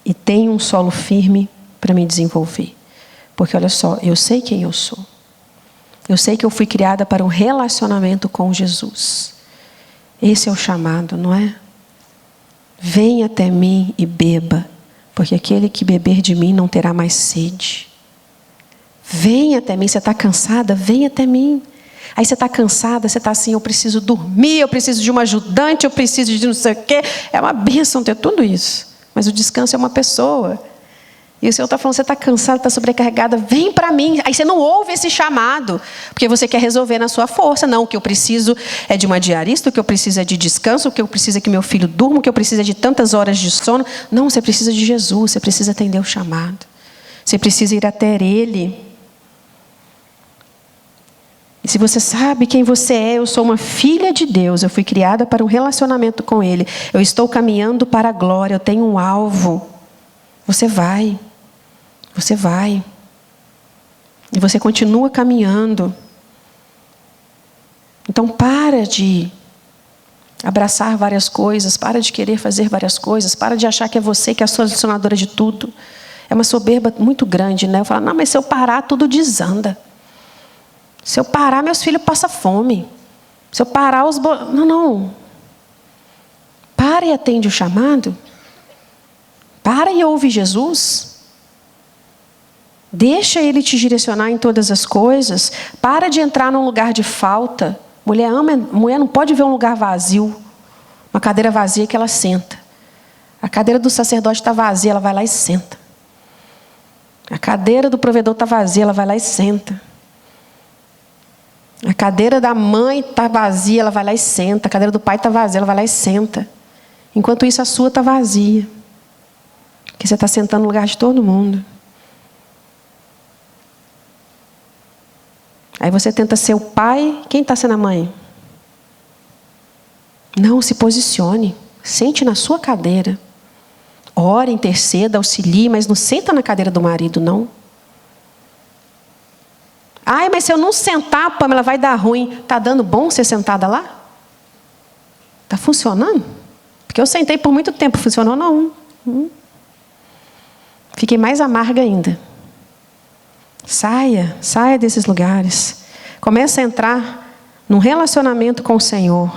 e tenho um solo firme para me desenvolver. Porque olha só, eu sei quem eu sou. Eu sei que eu fui criada para um relacionamento com Jesus. Esse é o chamado, não é? Venha até mim e beba, porque aquele que beber de mim não terá mais sede. Venha até mim, você está cansada? Venha até mim. Aí você está cansada, você está assim, eu preciso dormir, eu preciso de uma ajudante, eu preciso de não sei o quê. É uma bênção ter tudo isso. Mas o descanso é uma pessoa. E o Senhor está falando, você está cansada, está sobrecarregada, vem para mim. Aí você não ouve esse chamado, porque você quer resolver na sua força. Não, o que eu preciso é de uma diarista, o que eu preciso é de descanso, o que eu preciso é que meu filho durma, o que eu preciso é de tantas horas de sono. Não, você precisa de Jesus, você precisa atender o chamado. Você precisa ir até Ele. E se você sabe quem você é, eu sou uma filha de Deus, eu fui criada para um relacionamento com Ele. Eu estou caminhando para a glória, eu tenho um alvo. Você vai. Você vai. E você continua caminhando. Então para de abraçar várias coisas, para de querer fazer várias coisas, para de achar que é você que é a solucionadora de tudo. É uma soberba muito grande, né? Eu falo, não, mas se eu parar, tudo desanda. Se eu parar, meus filhos passam fome. Se eu parar, os... Não. Para e atende o chamado. Para e ouve Jesus. Deixa Ele te direcionar em todas as coisas. Para de entrar num lugar de falta. Mulher não pode ver um lugar vazio. Uma cadeira vazia que ela senta. A cadeira do sacerdote está vazia, ela vai lá e senta. A cadeira do provedor está vazia, ela vai lá e senta. A cadeira da mãe está vazia, ela vai lá e senta. A cadeira do pai está vazia, ela vai lá e senta. Enquanto isso, a sua está vazia. Porque você está sentando no lugar de todo mundo. Aí você tenta ser o pai. Quem está sendo a mãe? Não, se posicione. Sente na sua cadeira. Ore, interceda, auxilie, mas não senta na cadeira do marido, não. Ai, mas se eu não sentar, Pamela, vai dar ruim. Está dando bom ser sentada lá? Está funcionando? Porque eu sentei por muito tempo. Funcionou não. Fiquei mais amarga ainda. Saia desses lugares. Comece a entrar num relacionamento com o Senhor.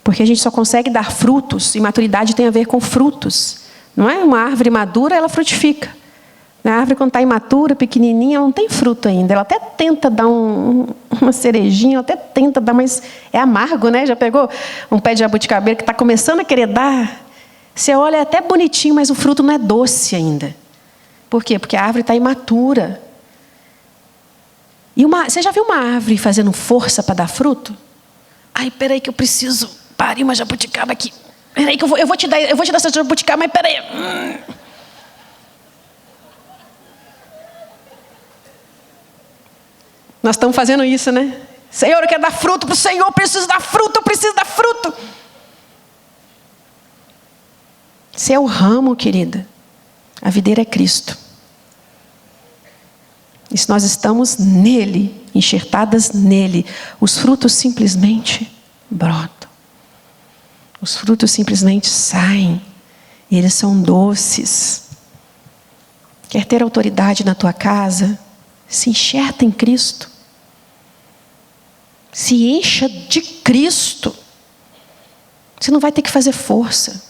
Porque a gente só consegue dar frutos, e maturidade tem a ver com frutos. Não é? Uma árvore madura, ela frutifica. A árvore, quando está imatura, pequenininha, ela não tem fruto ainda. Ela até tenta dar uma cerejinha, ela até tenta dar, mas é amargo, né? Já pegou um pé de jabuticabeira que está começando a querer dar? Você olha, é até bonitinho, mas o fruto não é doce ainda. Por quê? Porque a árvore está imatura. E você já viu uma árvore fazendo força para dar fruto? Ai, peraí que eu preciso parir uma jabuticaba aqui. Peraí que eu vou te dar essa jabuticaba, mas peraí. Nós estamos fazendo isso, né? Senhor, eu quero dar fruto para o Senhor, eu preciso dar fruto. Se é o ramo, querida, a videira é Cristo. E se nós estamos nele, enxertadas nele, os frutos simplesmente brotam. Os frutos simplesmente saem. E eles são doces. Quer ter autoridade na tua casa? Se enxerta em Cristo. Se encha de Cristo. Você não vai ter que fazer força.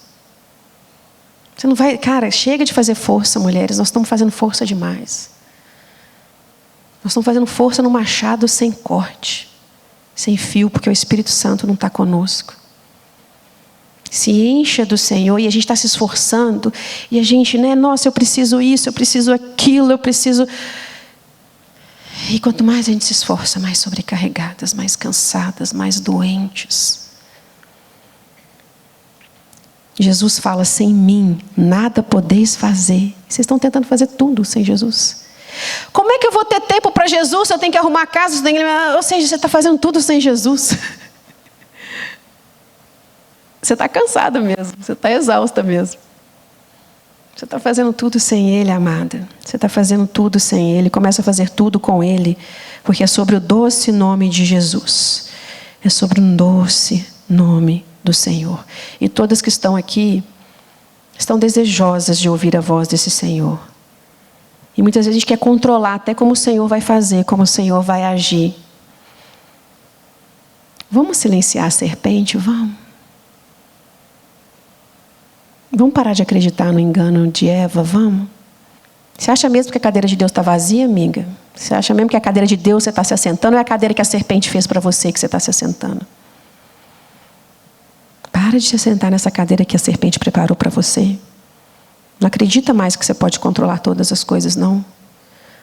Você não vai... Cara, chega de fazer força, mulheres. Nós estamos fazendo força demais. Nós estamos fazendo força no machado sem corte. sem fio, porque o Espírito Santo não está conosco. Se encha do Senhor, e a gente está se esforçando, e a gente, né, nossa, eu preciso isso, eu preciso aquilo, eu preciso... E quanto mais a gente se esforça, mais sobrecarregadas, mais cansadas, mais doentes. Jesus fala, sem mim, nada podeis fazer. Vocês estão tentando fazer tudo sem Jesus. Como é que eu vou ter tempo para Jesus se eu tenho que arrumar a casa? Ou seja, você está fazendo tudo sem Jesus. Você está cansada mesmo, você está exausta mesmo. Você está fazendo tudo sem Ele, amada. Você está fazendo tudo sem Ele. Começa a fazer tudo com Ele. Porque é sobre o doce nome de Jesus. É sobre um doce nome do Senhor. E todas que estão aqui estão desejosas de ouvir a voz desse Senhor. E muitas vezes a gente quer controlar até como o Senhor vai fazer, como o Senhor vai agir. Vamos silenciar a serpente? Vamos. Vamos parar de acreditar no engano de Eva? Vamos. Você acha mesmo que a cadeira de Deus está vazia, amiga? Você acha mesmo que a cadeira de Deus você está se assentando ou é a cadeira que a serpente fez para você que você está se assentando? Para de se assentar nessa cadeira que a serpente preparou para você. Não acredita mais que você pode controlar todas as coisas, não.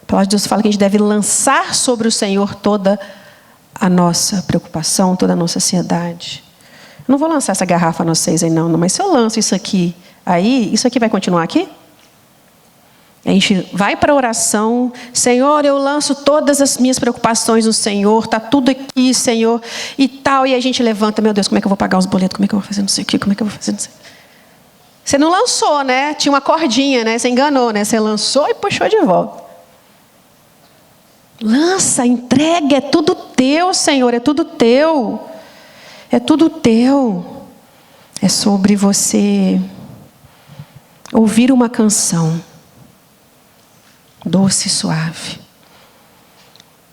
A palavra de Deus fala que a gente deve lançar sobre o Senhor toda a nossa preocupação, toda a nossa ansiedade. Eu não vou lançar essa garrafa a vocês aí não, mas se eu lanço isso aqui, aí, isso aqui vai continuar aqui? A gente vai para a oração, Senhor, eu lanço todas as minhas preocupações no Senhor, está tudo aqui, Senhor, e tal, e a gente levanta, meu Deus, como é que eu vou pagar os boletos, como é que eu vou fazer não sei o quê, como é que eu vou fazer não sei o quê. Você não lançou, né? Tinha uma cordinha, né? Você enganou, né? Você lançou e puxou de volta. Lança, entrega, é tudo teu, Senhor, é tudo teu. É tudo teu. É sobre você ouvir uma canção doce e suave.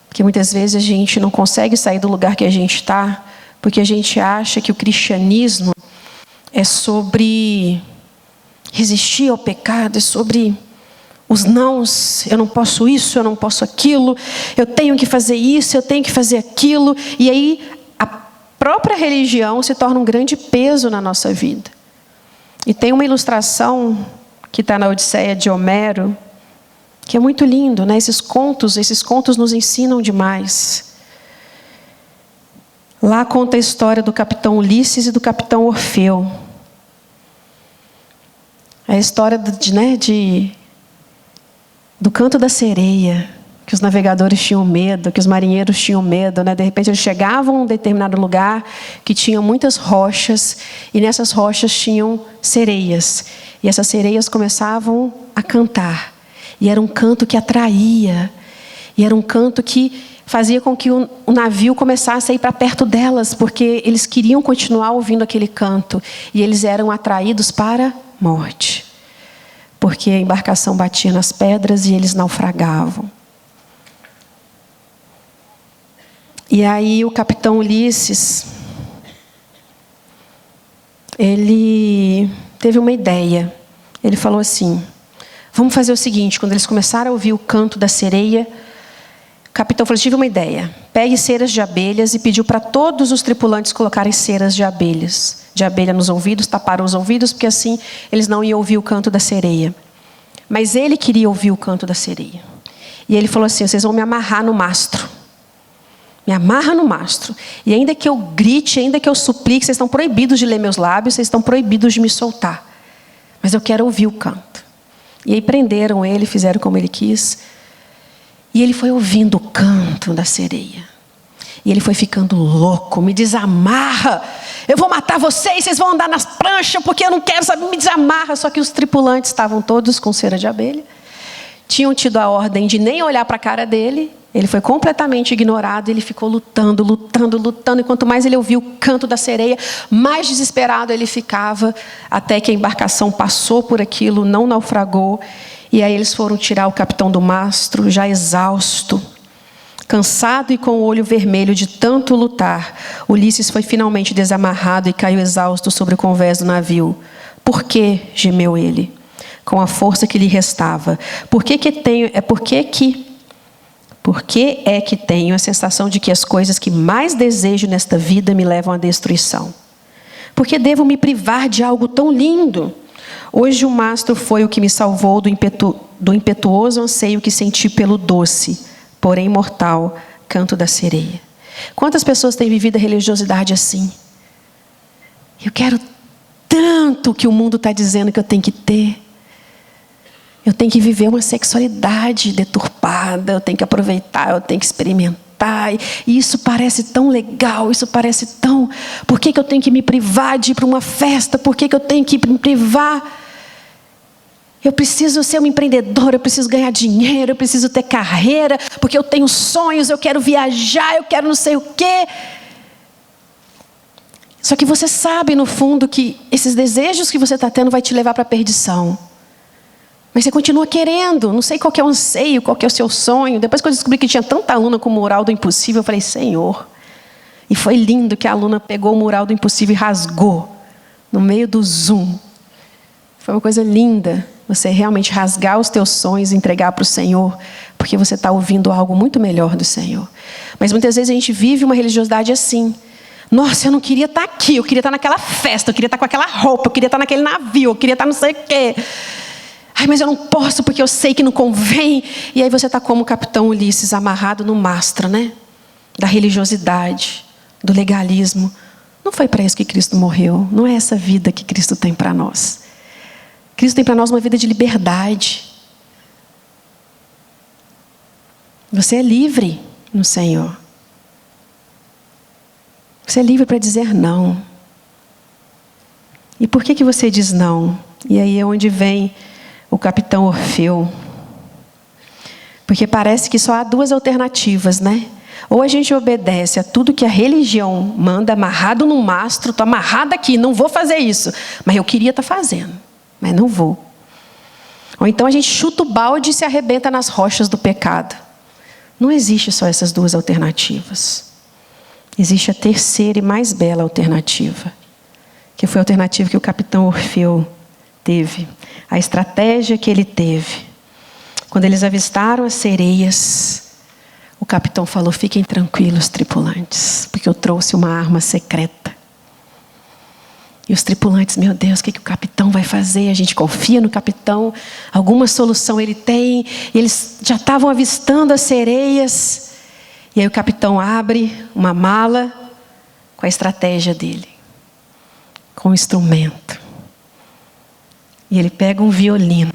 Porque muitas vezes a gente não consegue sair do lugar que a gente está, porque a gente acha que o cristianismo é sobre resistir ao pecado, é sobre os nãos, eu não posso isso, eu não posso aquilo, eu tenho que fazer isso, eu tenho que fazer aquilo, e aí a própria religião se torna um grande peso na nossa vida. E tem uma ilustração que está na Odisseia de Homero, que é muito lindo, né? Esses contos nos ensinam demais. Lá conta a história do capitão Ulisses e do capitão Orfeu. É a história do canto da sereia, que os navegadores tinham medo, que os marinheiros tinham medo, né? De repente eles chegavam a um determinado lugar que tinha muitas rochas, e nessas rochas tinham sereias. E essas sereias começavam a cantar. E era um canto que atraía, e era um canto que fazia com que o navio começasse a ir para perto delas, porque eles queriam continuar ouvindo aquele canto, e eles eram atraídos para a morte, porque a embarcação batia nas pedras e eles naufragavam. E aí o capitão Ulisses, ele teve uma ideia. Ele falou assim, vamos fazer o seguinte, quando eles começaram a ouvir o canto da sereia, o capitão falou, tive uma ideia, pegue ceras de abelhas, e pediu para todos os tripulantes colocarem ceras de abelha nos ouvidos, taparam os ouvidos, porque assim eles não iam ouvir o canto da sereia. Mas ele queria ouvir o canto da sereia. E ele falou assim, vocês vão me amarrar no mastro. Me amarra no mastro. E ainda que eu grite, ainda que eu suplique, vocês estão proibidos de ler meus lábios, vocês estão proibidos de me soltar. Mas eu quero ouvir o canto. E aí prenderam ele, fizeram como ele quis. E ele foi ouvindo o canto da sereia. E ele foi ficando louco, me desamarra. Eu vou matar vocês, vocês vão andar nas pranchas, porque eu não quero saber, me desamarra. Só que os tripulantes estavam todos com cera de abelha. Tinham tido a ordem de nem olhar para a cara dele. Ele foi completamente ignorado, ele ficou lutando. E quanto mais ele ouvia o canto da sereia, mais desesperado ele ficava, até que a embarcação passou por aquilo, não naufragou. E aí eles foram tirar o capitão do mastro, já exausto, cansado e com o olho vermelho de tanto lutar. Ulisses foi finalmente desamarrado e caiu exausto sobre o convés do navio. Por que? Gemeu ele, com a força que lhe restava. Por que Por que é que tenho a sensação de que as coisas que mais desejo nesta vida me levam à destruição? Por que devo me privar de algo tão lindo? Hoje o mastro foi o que me salvou do impetuoso anseio que senti pelo doce, porém mortal, canto da sereia. Quantas pessoas têm vivido a religiosidade assim? Eu quero tanto que o mundo está dizendo que eu tenho que ter. Eu tenho que viver uma sexualidade deturpada, eu tenho que aproveitar, eu tenho que experimentar. E isso parece tão legal, isso parece tão... Por que eu tenho que me privar de ir para uma festa? Por que eu tenho que me privar? Eu preciso ser uma empreendedora, eu preciso ganhar dinheiro, eu preciso ter carreira, porque eu tenho sonhos, eu quero viajar, eu quero não sei o quê. Só que você sabe, no fundo, que esses desejos que você está tendo vai te levar para a perdição. Mas você continua querendo, não sei qual que é o anseio, qual que é o seu sonho. Depois que eu descobri que tinha tanta aluna com o mural do impossível, eu falei, Senhor. E foi lindo que a aluna pegou o mural do impossível e rasgou no meio do Zoom. Foi uma coisa linda, você realmente rasgar os teus sonhos e entregar para o Senhor, porque você está ouvindo algo muito melhor do Senhor. Mas muitas vezes a gente vive uma religiosidade assim. Nossa, eu não queria estar aqui, eu queria estar naquela festa, eu queria estar com aquela roupa, eu queria estar naquele navio, eu queria estar não sei o quê. Ai, mas eu não posso porque eu sei que não convém. E aí você está como o capitão Ulisses, amarrado no mastro, né? Da religiosidade, do legalismo. Não foi para isso que Cristo morreu. Não é essa vida que Cristo tem para nós. Cristo tem para nós uma vida de liberdade. Você é livre no Senhor. Você é livre para dizer não. E por que você diz não? E aí é onde vem o capitão Orfeu. Porque parece que só há duas alternativas, né? Ou a gente obedece a tudo que a religião manda, amarrado num mastro, estou amarrado aqui, não vou fazer isso. Mas eu queria estar fazendo, mas não vou. Ou então a gente chuta o balde e se arrebenta nas rochas do pecado. Não existe só essas duas alternativas. Existe a terceira e mais bela alternativa, que foi a alternativa que o capitão Orfeu teve. A estratégia que ele teve. Quando eles avistaram as sereias, o capitão falou, fiquem tranquilos, tripulantes, porque eu trouxe uma arma secreta. E os tripulantes, meu Deus, o que o capitão vai fazer? A gente confia no capitão, alguma solução ele tem. E eles já estavam avistando as sereias. E aí o capitão abre uma mala com a estratégia dele, com o instrumento. E ele pega um violino.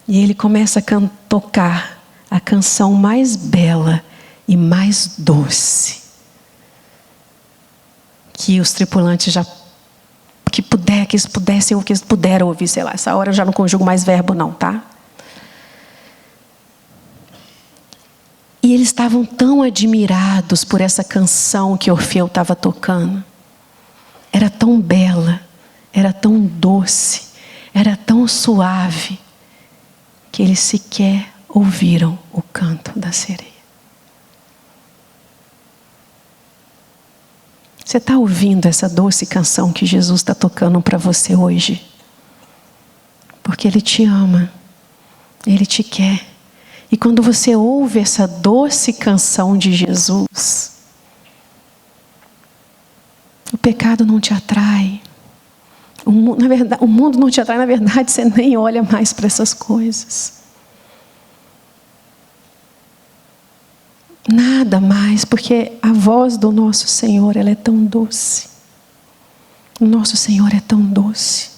E ele começa a tocar a canção mais bela e mais doce. Que os tripulantes já... que eles pudessem ou que eles puderam ouvir, sei lá. Essa hora eu já não conjugo mais verbo não, tá? E eles estavam tão admirados por essa canção que Orfeu estava tocando. Era tão bela, era tão doce, era tão suave, que eles sequer ouviram o canto da sereia. Você está ouvindo essa doce canção que Jesus está tocando para você hoje? Porque Ele te ama, Ele te quer. E quando você ouve essa doce canção de Jesus, o pecado não te atrai. O mundo não te atrai, na verdade, você nem olha mais para essas coisas. Nada mais, porque a voz do nosso Senhor, ela é tão doce. O nosso Senhor é tão doce.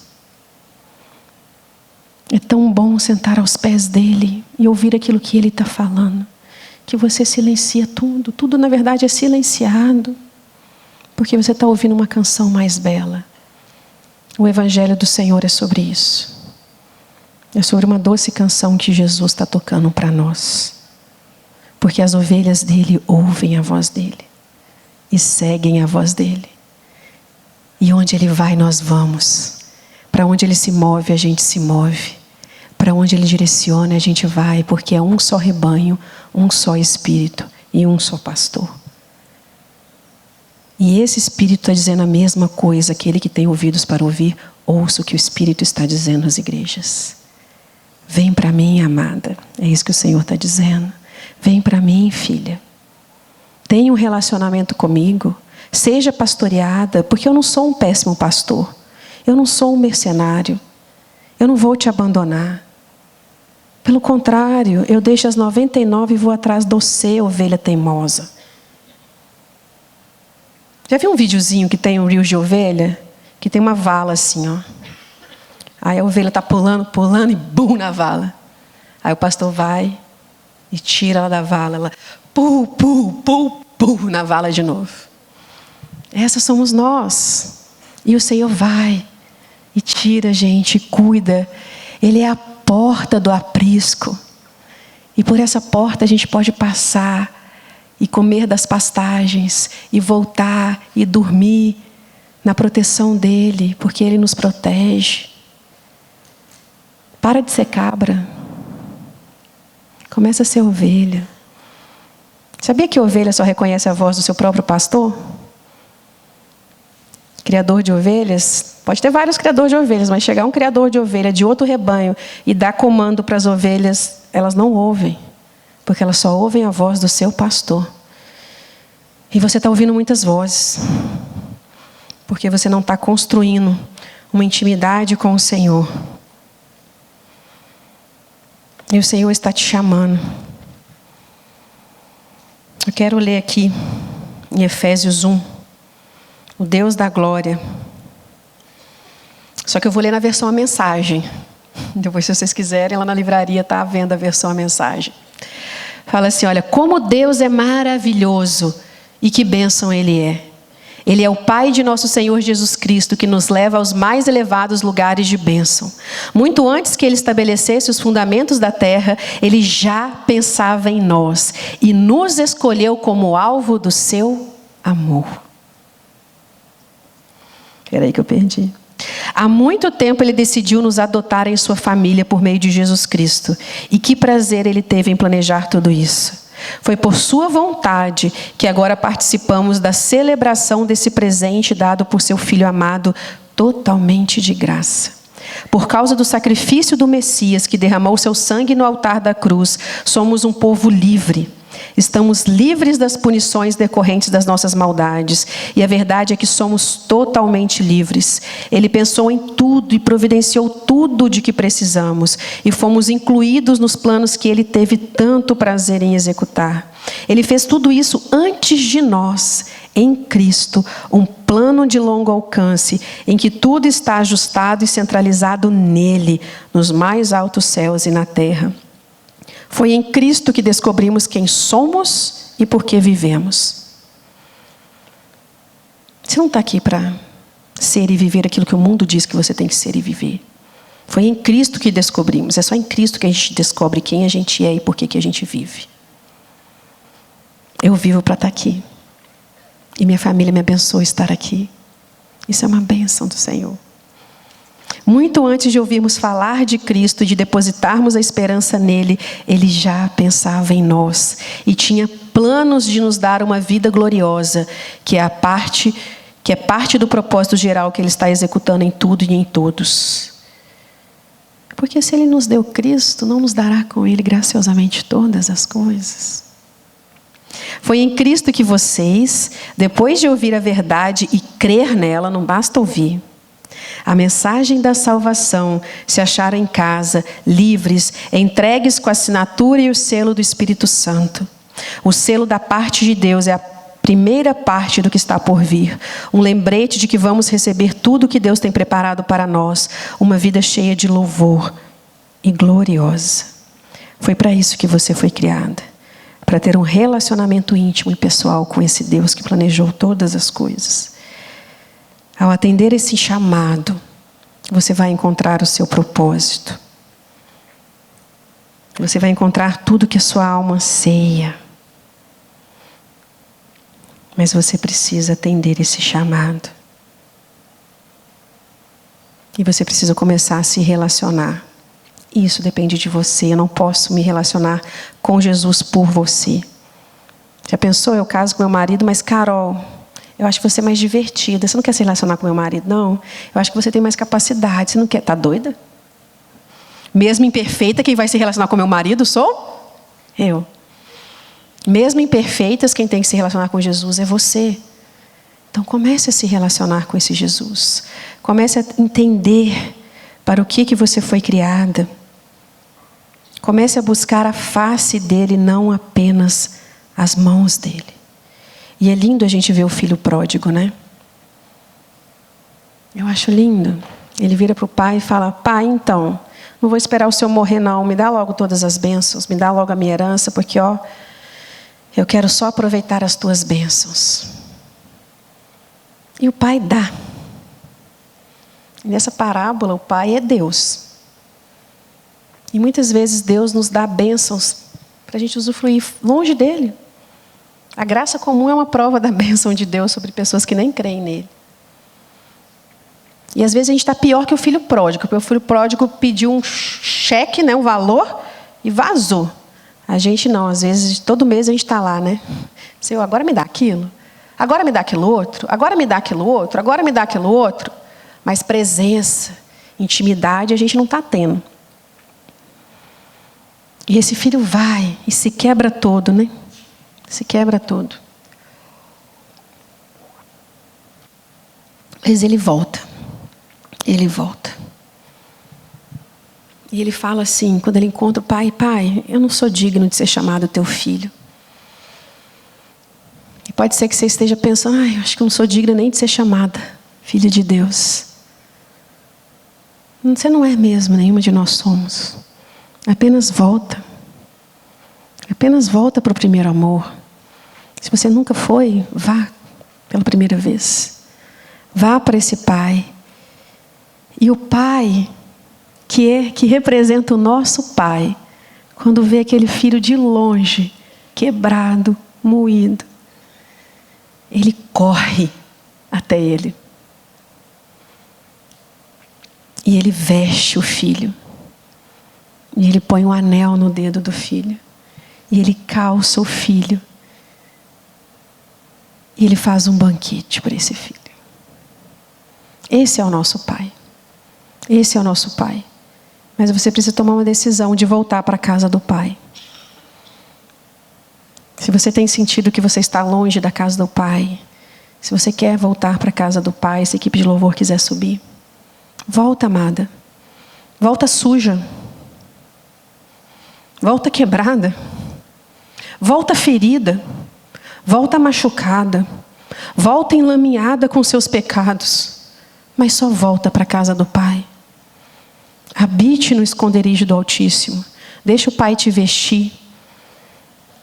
É tão bom sentar aos pés dele e ouvir aquilo que ele está falando, que você silencia tudo. Tudo, na verdade, é silenciado, porque você está ouvindo uma canção mais bela. O Evangelho do Senhor é sobre isso. É sobre uma doce canção que Jesus está tocando para nós. Porque as ovelhas dele ouvem a voz dele e seguem a voz dele. E onde ele vai, nós vamos. Para onde ele se move, a gente se move. Para onde ele direciona, a gente vai, porque é um só rebanho, um só espírito e um só pastor. E esse espírito está dizendo a mesma coisa. Aquele que tem ouvidos para ouvir, ouça o que o Espírito está dizendo às igrejas. Vem para mim, amada. É isso que o Senhor está dizendo. Vem para mim, filha. Tenha um relacionamento comigo. Seja pastoreada, porque eu não sou um péssimo pastor. Eu não sou um mercenário. Eu não vou te abandonar. Pelo contrário, eu deixo as 99 e vou atrás de você, ovelha teimosa. Já viu um videozinho que tem um rio de ovelha? Que tem uma vala assim, ó. Aí a ovelha está pulando e bum na vala. Aí o pastor vai e tira ela da vala. Ela na vala de novo. Essas somos nós. E o Senhor vai e tira a gente, cuida. Ele é a porta do aprisco. E por essa porta a gente pode passar e comer das pastagens e voltar e dormir na proteção dele, porque ele nos protege. Para de ser cabra. Começa a ser ovelha. Sabia que a ovelha só reconhece a voz do seu próprio pastor? Criador de ovelhas, pode ter vários criadores de ovelhas, mas chegar um criador de ovelha de outro rebanho e dar comando para as ovelhas, elas não ouvem, porque elas só ouvem a voz do seu pastor. E você está ouvindo muitas vozes, porque você não está construindo uma intimidade com o Senhor. E o Senhor está te chamando. Eu quero ler aqui em Efésios 1, o Deus da glória. Só que eu vou ler na versão a mensagem. Depois, se vocês quiserem, lá na livraria está à venda a versão a mensagem. Fala assim, olha, como Deus é maravilhoso e que bênção Ele é. Ele é o Pai de nosso Senhor Jesus Cristo, que nos leva aos mais elevados lugares de bênção. Muito antes que Ele estabelecesse os fundamentos da terra, Ele já pensava em nós e nos escolheu como alvo do seu amor. Espera aí que eu perdi. Há muito tempo Ele decidiu nos adotar em sua família por meio de Jesus Cristo. E que prazer Ele teve em planejar tudo isso. Foi por sua vontade que agora participamos da celebração desse presente dado por seu Filho amado, totalmente de graça. Por causa do sacrifício do Messias, que derramou seu sangue no altar da cruz, somos um povo livre. Estamos livres das punições decorrentes das nossas maldades. E a verdade é que somos totalmente livres. Ele pensou em tudo e providenciou tudo de que precisamos. E fomos incluídos nos planos que Ele teve tanto prazer em executar. Ele fez tudo isso antes de nós, em Cristo, um plano de longo alcance, em que tudo está ajustado e centralizado nele, nos mais altos céus e na terra. Foi em Cristo que descobrimos quem somos e por que vivemos. Você não está aqui para ser e viver aquilo que o mundo diz que você tem que ser e viver. Foi em Cristo que descobrimos. É só em Cristo que a gente descobre quem a gente é e por que a gente vive. Eu vivo para estar aqui. E minha família me abençoa estar aqui. Isso é uma bênção do Senhor. Muito antes de ouvirmos falar de Cristo e de depositarmos a esperança nele, Ele já pensava em nós e tinha planos de nos dar uma vida gloriosa, que é parte do propósito geral que Ele está executando em tudo e em todos. Porque se Ele nos deu Cristo, não nos dará com Ele graciosamente todas as coisas. Foi em Cristo que vocês, depois de ouvir a verdade e crer nela, não basta ouvir, a mensagem da salvação, se acharam em casa, livres, entregues com a assinatura e o selo do Espírito Santo. O selo da parte de Deus é a primeira parte do que está por vir. Um lembrete de que vamos receber tudo o que Deus tem preparado para nós. Uma vida cheia de louvor e gloriosa. Foi para isso que você foi criada. Para ter um relacionamento íntimo e pessoal com esse Deus que planejou todas as coisas. Ao atender esse chamado, você vai encontrar o seu propósito. Você vai encontrar tudo que a sua alma anseia. Mas você precisa atender esse chamado. E você precisa começar a se relacionar. Isso depende de você. Eu não posso me relacionar com Jesus por você. Já pensou? Eu caso com meu marido, mas Carol, eu acho que você é mais divertida. Você não quer se relacionar com meu marido, não? Eu acho que você tem mais capacidade. Você não quer? Tá doida? Mesmo imperfeita, quem vai se relacionar com meu marido sou eu. Mesmo imperfeitas, quem tem que se relacionar com Jesus é você. Então comece a se relacionar com esse Jesus. Comece a entender para o que você foi criada. Comece a buscar a face dele, não apenas as mãos dele. E é lindo a gente ver o filho pródigo, né? Eu acho lindo. Ele vira para o pai e fala: pai, então, não vou esperar o senhor morrer não, me dá logo todas as bênçãos, me dá logo a minha herança, porque eu quero só aproveitar as tuas bênçãos. E o pai dá. Nessa parábola, o pai é Deus. E muitas vezes Deus nos dá bênçãos para a gente usufruir longe dele. A graça comum é uma prova da bênção de Deus sobre pessoas que nem creem nele. E às vezes a gente está pior que o filho pródigo, porque o filho pródigo pediu um cheque, né, um valor, e vazou. A gente não, às vezes, todo mês a gente está lá, né? Senhor, agora me dá aquilo, agora me dá aquilo outro, agora me dá aquilo outro, agora me dá aquilo outro. Mas presença, intimidade a gente não está tendo. E esse filho vai e se quebra todo, né? Se quebra todo. Mas ele volta. Ele volta. E ele fala assim, quando ele encontra o pai: pai, eu não sou digno de ser chamado teu filho. E pode ser que você esteja pensando: eu acho que eu não sou digna nem de ser chamada filha de Deus. Você não é mesmo, nenhuma de nós somos. Apenas volta. Apenas volta para o primeiro amor. Se você nunca foi, vá pela primeira vez. Vá para esse pai. E o pai, que representa o nosso pai, quando vê aquele filho de longe, quebrado, moído, ele corre até ele. E ele veste o filho. E ele põe um anel no dedo do filho. E ele calça o filho. E ele faz um banquete para esse filho. Esse é o nosso pai. Esse é o nosso pai. Mas você precisa tomar uma decisão de voltar para a casa do pai. Se você tem sentido que você está longe da casa do pai, se você quer voltar para a casa do pai, se a equipe de louvor quiser subir, volta, amada. Volta suja. Volta quebrada. Volta ferida. Volta machucada. Volta enlameada com seus pecados. Mas só volta para a casa do pai. Habite no esconderijo do Altíssimo. Deixa o pai te vestir.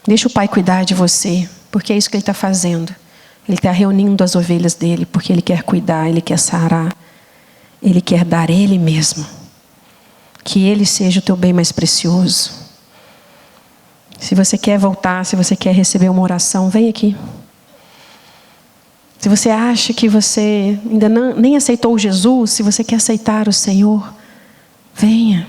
Deixa o pai cuidar de você. Porque é isso que ele está fazendo. Ele está reunindo as ovelhas dele. Porque ele quer cuidar, ele quer sarar. Ele quer dar ele mesmo. Que ele seja o teu bem mais precioso. Se você quer voltar, se você quer receber uma oração, vem aqui. Se você acha que você ainda nem aceitou Jesus, se você quer aceitar o Senhor, venha.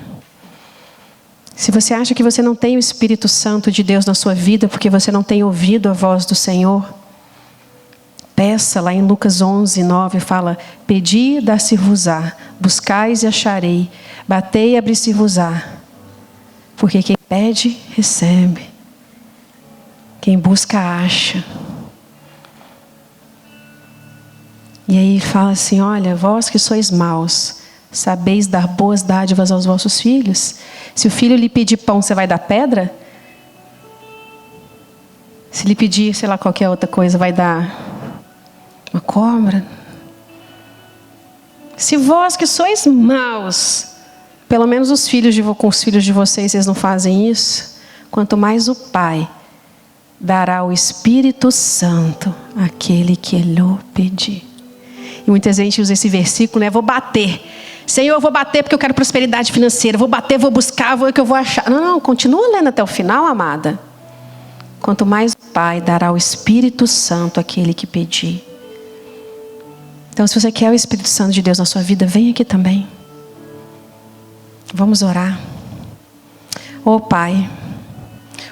Se você acha que você não tem o Espírito Santo de Deus na sua vida, porque você não tem ouvido a voz do Senhor, peça. Lá em Lucas 11:9 fala: pedi, dá-se-vos-á, buscais e acharei, batei e abri-se-vos-á. Porque quem pede, recebe. Quem busca, acha. E aí fala assim: olha, vós que sois maus, sabeis dar boas dádivas aos vossos filhos? Se o filho lhe pedir pão, você vai dar pedra? Se lhe pedir, sei lá, qualquer outra coisa, vai dar uma cobra? Se vós que sois maus, pelo menos com os filhos de vocês não fazem isso, quanto mais o Pai dará o Espírito Santo àquele que lhe pedir. E muita gente usa esse versículo, né? Vou bater. Senhor, eu vou bater porque eu quero prosperidade financeira. Vou bater, vou buscar, vou que eu vou achar. Não, continua lendo até o final, amada. Quanto mais o Pai dará o Espírito Santo àquele que pedir. Então, se você quer o Espírito Santo de Deus na sua vida, vem aqui também. Vamos orar. Ô Pai,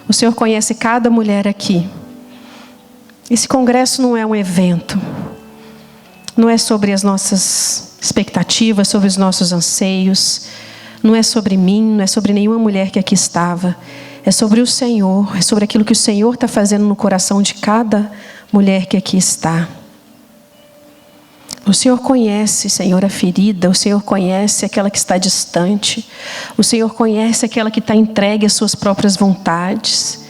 o Senhor conhece cada mulher aqui. Esse congresso não é um evento. Não é sobre as nossas expectativas, sobre os nossos anseios. Não é sobre mim, não é sobre nenhuma mulher que aqui estava. É sobre o Senhor, é sobre aquilo que o Senhor está fazendo no coração de cada mulher que aqui está. O Senhor conhece, Senhor, a ferida. O Senhor conhece aquela que está distante. O Senhor conhece aquela que está entregue às suas próprias vontades.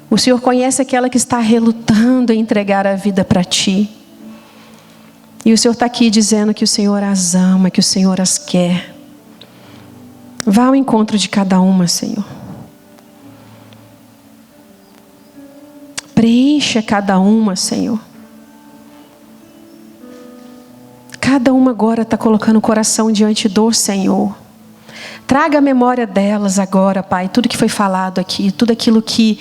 O Senhor conhece aquela que está relutando em entregar a vida para Ti. E o Senhor está aqui dizendo que o Senhor as ama, que o Senhor as quer. Vá ao encontro de cada uma, Senhor. Preencha cada uma, Senhor. Cada uma agora está colocando o coração diante do Senhor. Traga a memória delas agora, Pai, tudo que foi falado aqui, tudo aquilo que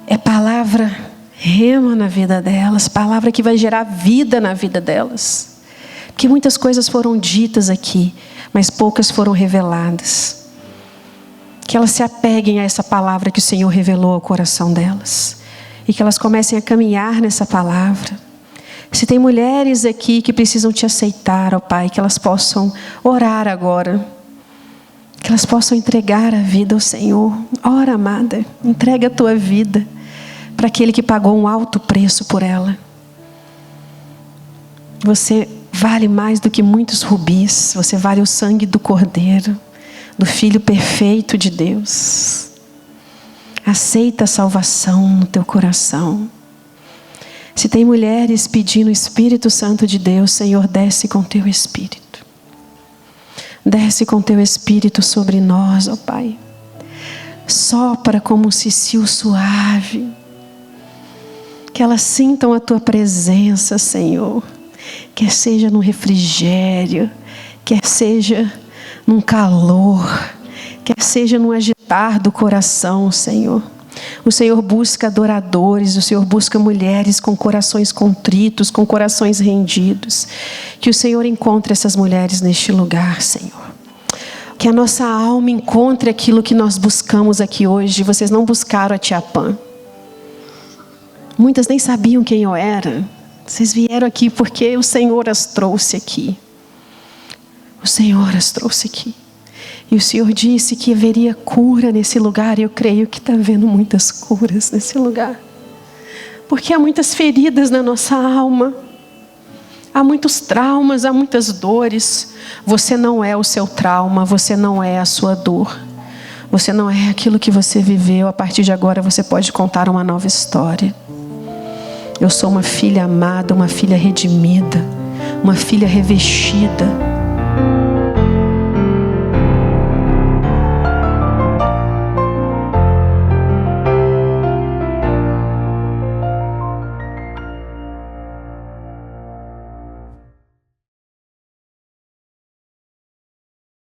é palavra rema na vida delas, palavra que vai gerar vida na vida delas. Porque muitas coisas foram ditas aqui, mas poucas foram reveladas. Que elas se apeguem a essa palavra que o Senhor revelou ao coração delas. E que elas comecem a caminhar nessa palavra. Se tem mulheres aqui que precisam Te aceitar, ó Pai, que elas possam orar agora. Que elas possam entregar a vida ao Senhor. Ora, amada, entrega a tua vida para aquele que pagou um alto preço por ela. Você vale mais do que muitos rubis. Você vale o sangue do Cordeiro, do Filho perfeito de Deus. Aceita a salvação no teu coração. Se tem mulheres pedindo o Espírito Santo de Deus, Senhor, desce com teu Espírito. Desce com teu Espírito sobre nós, ó Pai. Sopra como um cicio suave. Que elas sintam a tua presença, Senhor. Quer seja num refrigério, quer seja num calor, quer seja num agitar do coração, Senhor. O Senhor busca adoradores, o Senhor busca mulheres com corações contritos, com corações rendidos. Que o Senhor encontre essas mulheres neste lugar, Senhor. Que a nossa alma encontre aquilo que nós buscamos aqui hoje. Vocês não buscaram a Tia Pan. Muitas nem sabiam quem eu era. Vocês vieram aqui porque o Senhor as trouxe aqui. O Senhor as trouxe aqui. E o Senhor disse que haveria cura nesse lugar. E eu creio que está havendo muitas curas nesse lugar. Porque há muitas feridas na nossa alma. Há muitos traumas, há muitas dores. Você não é o seu trauma, você não é a sua dor. Você não é aquilo que você viveu. A partir de agora você pode contar uma nova história. Eu sou uma filha amada, uma filha redimida, uma filha revestida.